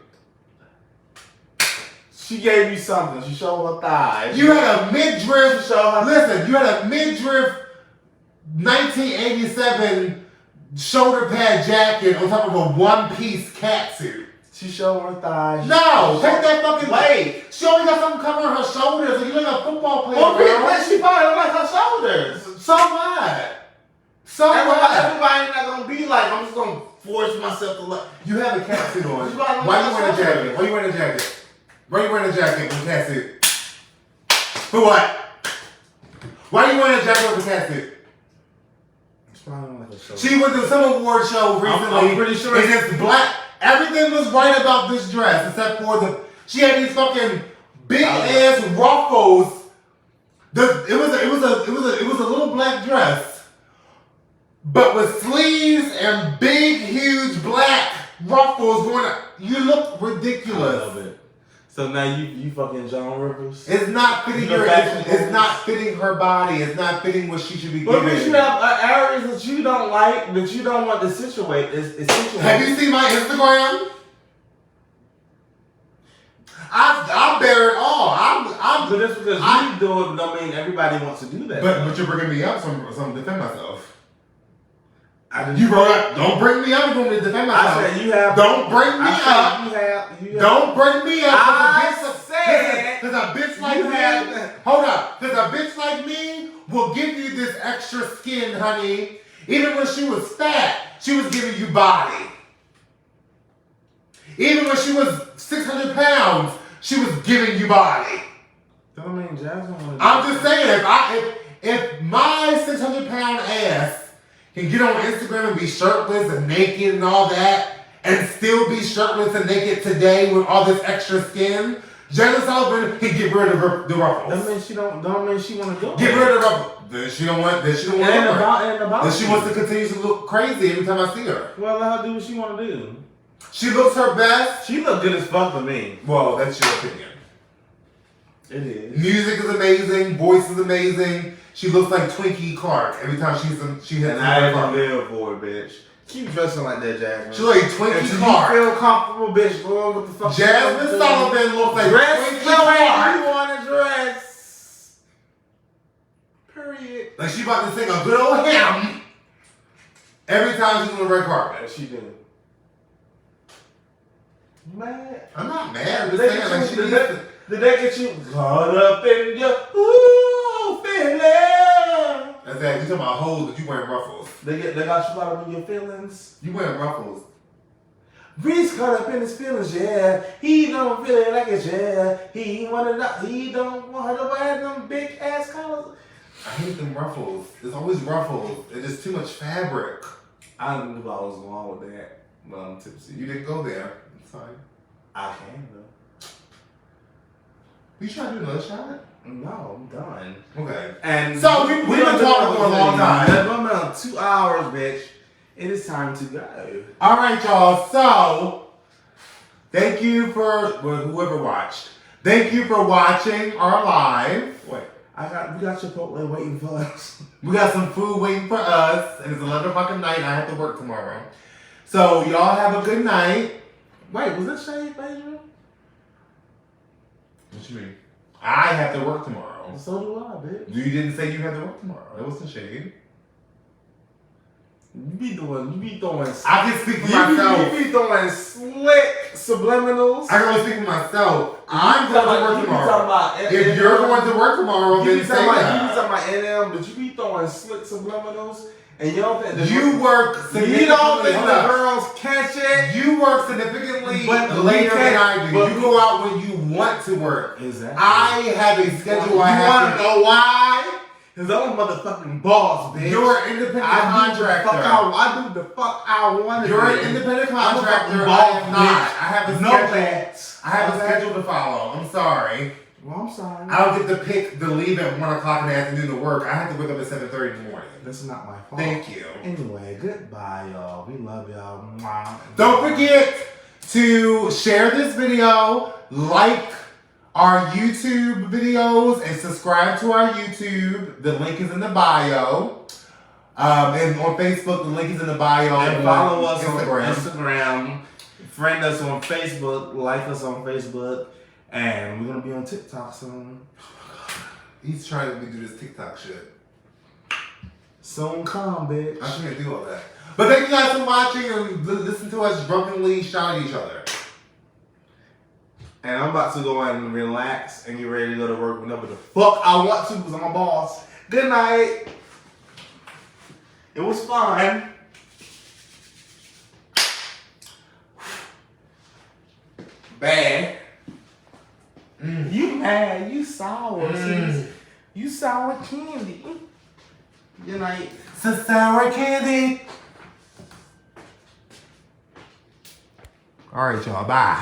She gave you something. She showed her thighs. You had a midriff. Show her. Listen, you had a midriff 1987 shoulder pad jacket on top of a one-piece catsuit. She showed her thighs. No, take that fucking. Wait. She only got something covering her shoulders. Like you look like a football player. Well, girl. but she probably don't like her shoulders. So what? So what? Everybody not gonna be like, I'm just gonna force myself to look. You have a catsuit on. She's probably Why like you wearing a jacket? Why you wearing a jacket? Why you wearing a jacket with a catsuit? For what? Why you wearing a jacket with a catsuit? She went to some award show recently. I'm pretty sure and it's black. Everything was right about this dress except for she had these fucking big ass ruffles. It was a little black dress, but with sleeves and big huge black ruffles going up. You look ridiculous. I love it. So now you fucking Joan Rivers. It's not fitting it's not fitting her body. It's not fitting what she should be But giving. you have areas that you don't like, that you don't want to situate. It's situated. Have you seen my Instagram? I bear it all. But that's because you do it. Don't mean everybody wants to do that. But you're bringing me up, so I'm to defend myself. You brought up. Don't bring me up. You want me to defend myself. I said you have. Don't bring me up. You have. Don't bring me up. I said. Because a bitch like me. Hold up. Because a bitch like me will give you this extra skin, honey. Even when she was fat, she was giving you body. Even when she was 600 pounds, she was giving you body. Don't mean Jasmine. I'm just saying, if my 600-pound ass can get on Instagram and be shirtless and naked and all that, and still be shirtless and naked today with all this extra skin, Jalen Sullivan can get rid of the ruffles. That means she don't mean she want to go. Get rid of the ruffles. Then she don't want. Then she don't want to. Then she wants to continue to look crazy every time I see her. Well, let her do what she want to do. She looks her best. She look good as fuck to me. Well, that's your opinion. It is. Music is amazing. Voice is amazing. She looks like Twinkie Clark every time she hits. And I ain't live for it, bitch. Keep dressing like that, Jasmine. She like Twinkie Clark. You feel comfortable, bitch. Go on with the fuck. Jasmine Sullivan looks like Twinkie Clark. You want to dress. Period. Like she about to sing a good old hymn every time she's on the red carpet. She do. Mad? I'm not mad. I'm just saying, like she needs to. Did they get you caught up in your feeling? That's that. You talking about hoes, but you wearing ruffles. They got you caught up in your feelings. You wearing ruffles. Reese caught up in his feelings, yeah. He don't feel it like it's yeah. He don't want her to wear them big ass collars. I hate them ruffles. There's always ruffles. It's just too much fabric. I knew I was going with that, but I'm tipsy. You didn't go there. It's fine. I can though. You trying to do another shot? No, I'm done. Okay. And so we've been talking for a long time. We've been on 2 hours, bitch. It is time to go. All right, y'all. So thank you for whoever watched. Thank you for watching our live. Wait, we got Chipotle waiting for us. We got some food waiting for us, and it's 11 fucking night. And I have to work tomorrow. So y'all have a good night. Wait, was this Shade Pedro? What you mean? I have to work tomorrow. So do I, bitch. You didn't say you had to work tomorrow. That wasn't shade. You be throwing. I can speak for myself. You be throwing slick subliminals. I can only speak for myself. I'm going to work tomorrow. If you're going to work tomorrow, then say that. You be talking about NM, but you be throwing slick subliminals. And you don't think you work significantly. You don't think the girls catch it? You work significantly later than I do. You go out when you want to work. Exactly. I have a schedule. You want to know why? Because I'm a motherfucking boss, bitch. You're an independent contractor. I do the fuck I want to do. You're an independent contractor. I am not. I have a schedule. I have a schedule to follow. I'm sorry. Well, I'm sorry. I don't get to pick to leave at 1 o'clock in the afternoon to work. I have to wake up at 7:30 in the morning. That's not my fault. Thank you. Anyway, goodbye, y'all. We love y'all. Don't forget to share this video, like our YouTube videos, and subscribe to our YouTube. The link is in the bio. And on Facebook, the link is in the bio. And follow us Instagram. on Instagram. Friend us on Facebook. Like us on Facebook. And we're going to be on TikTok soon. He's trying to do this TikTok shit. Soon come, bitch. I shouldn't do all that. But thank you guys for watching and listen to us drunkenly shout at each other. And I'm about to go and relax and get ready to go to work whenever the fuck I want to because I'm a boss. Good night. It was fun. Bad. You mad, you sour. You sour candy. Good night. So sour candy. All right, y'all. Bye.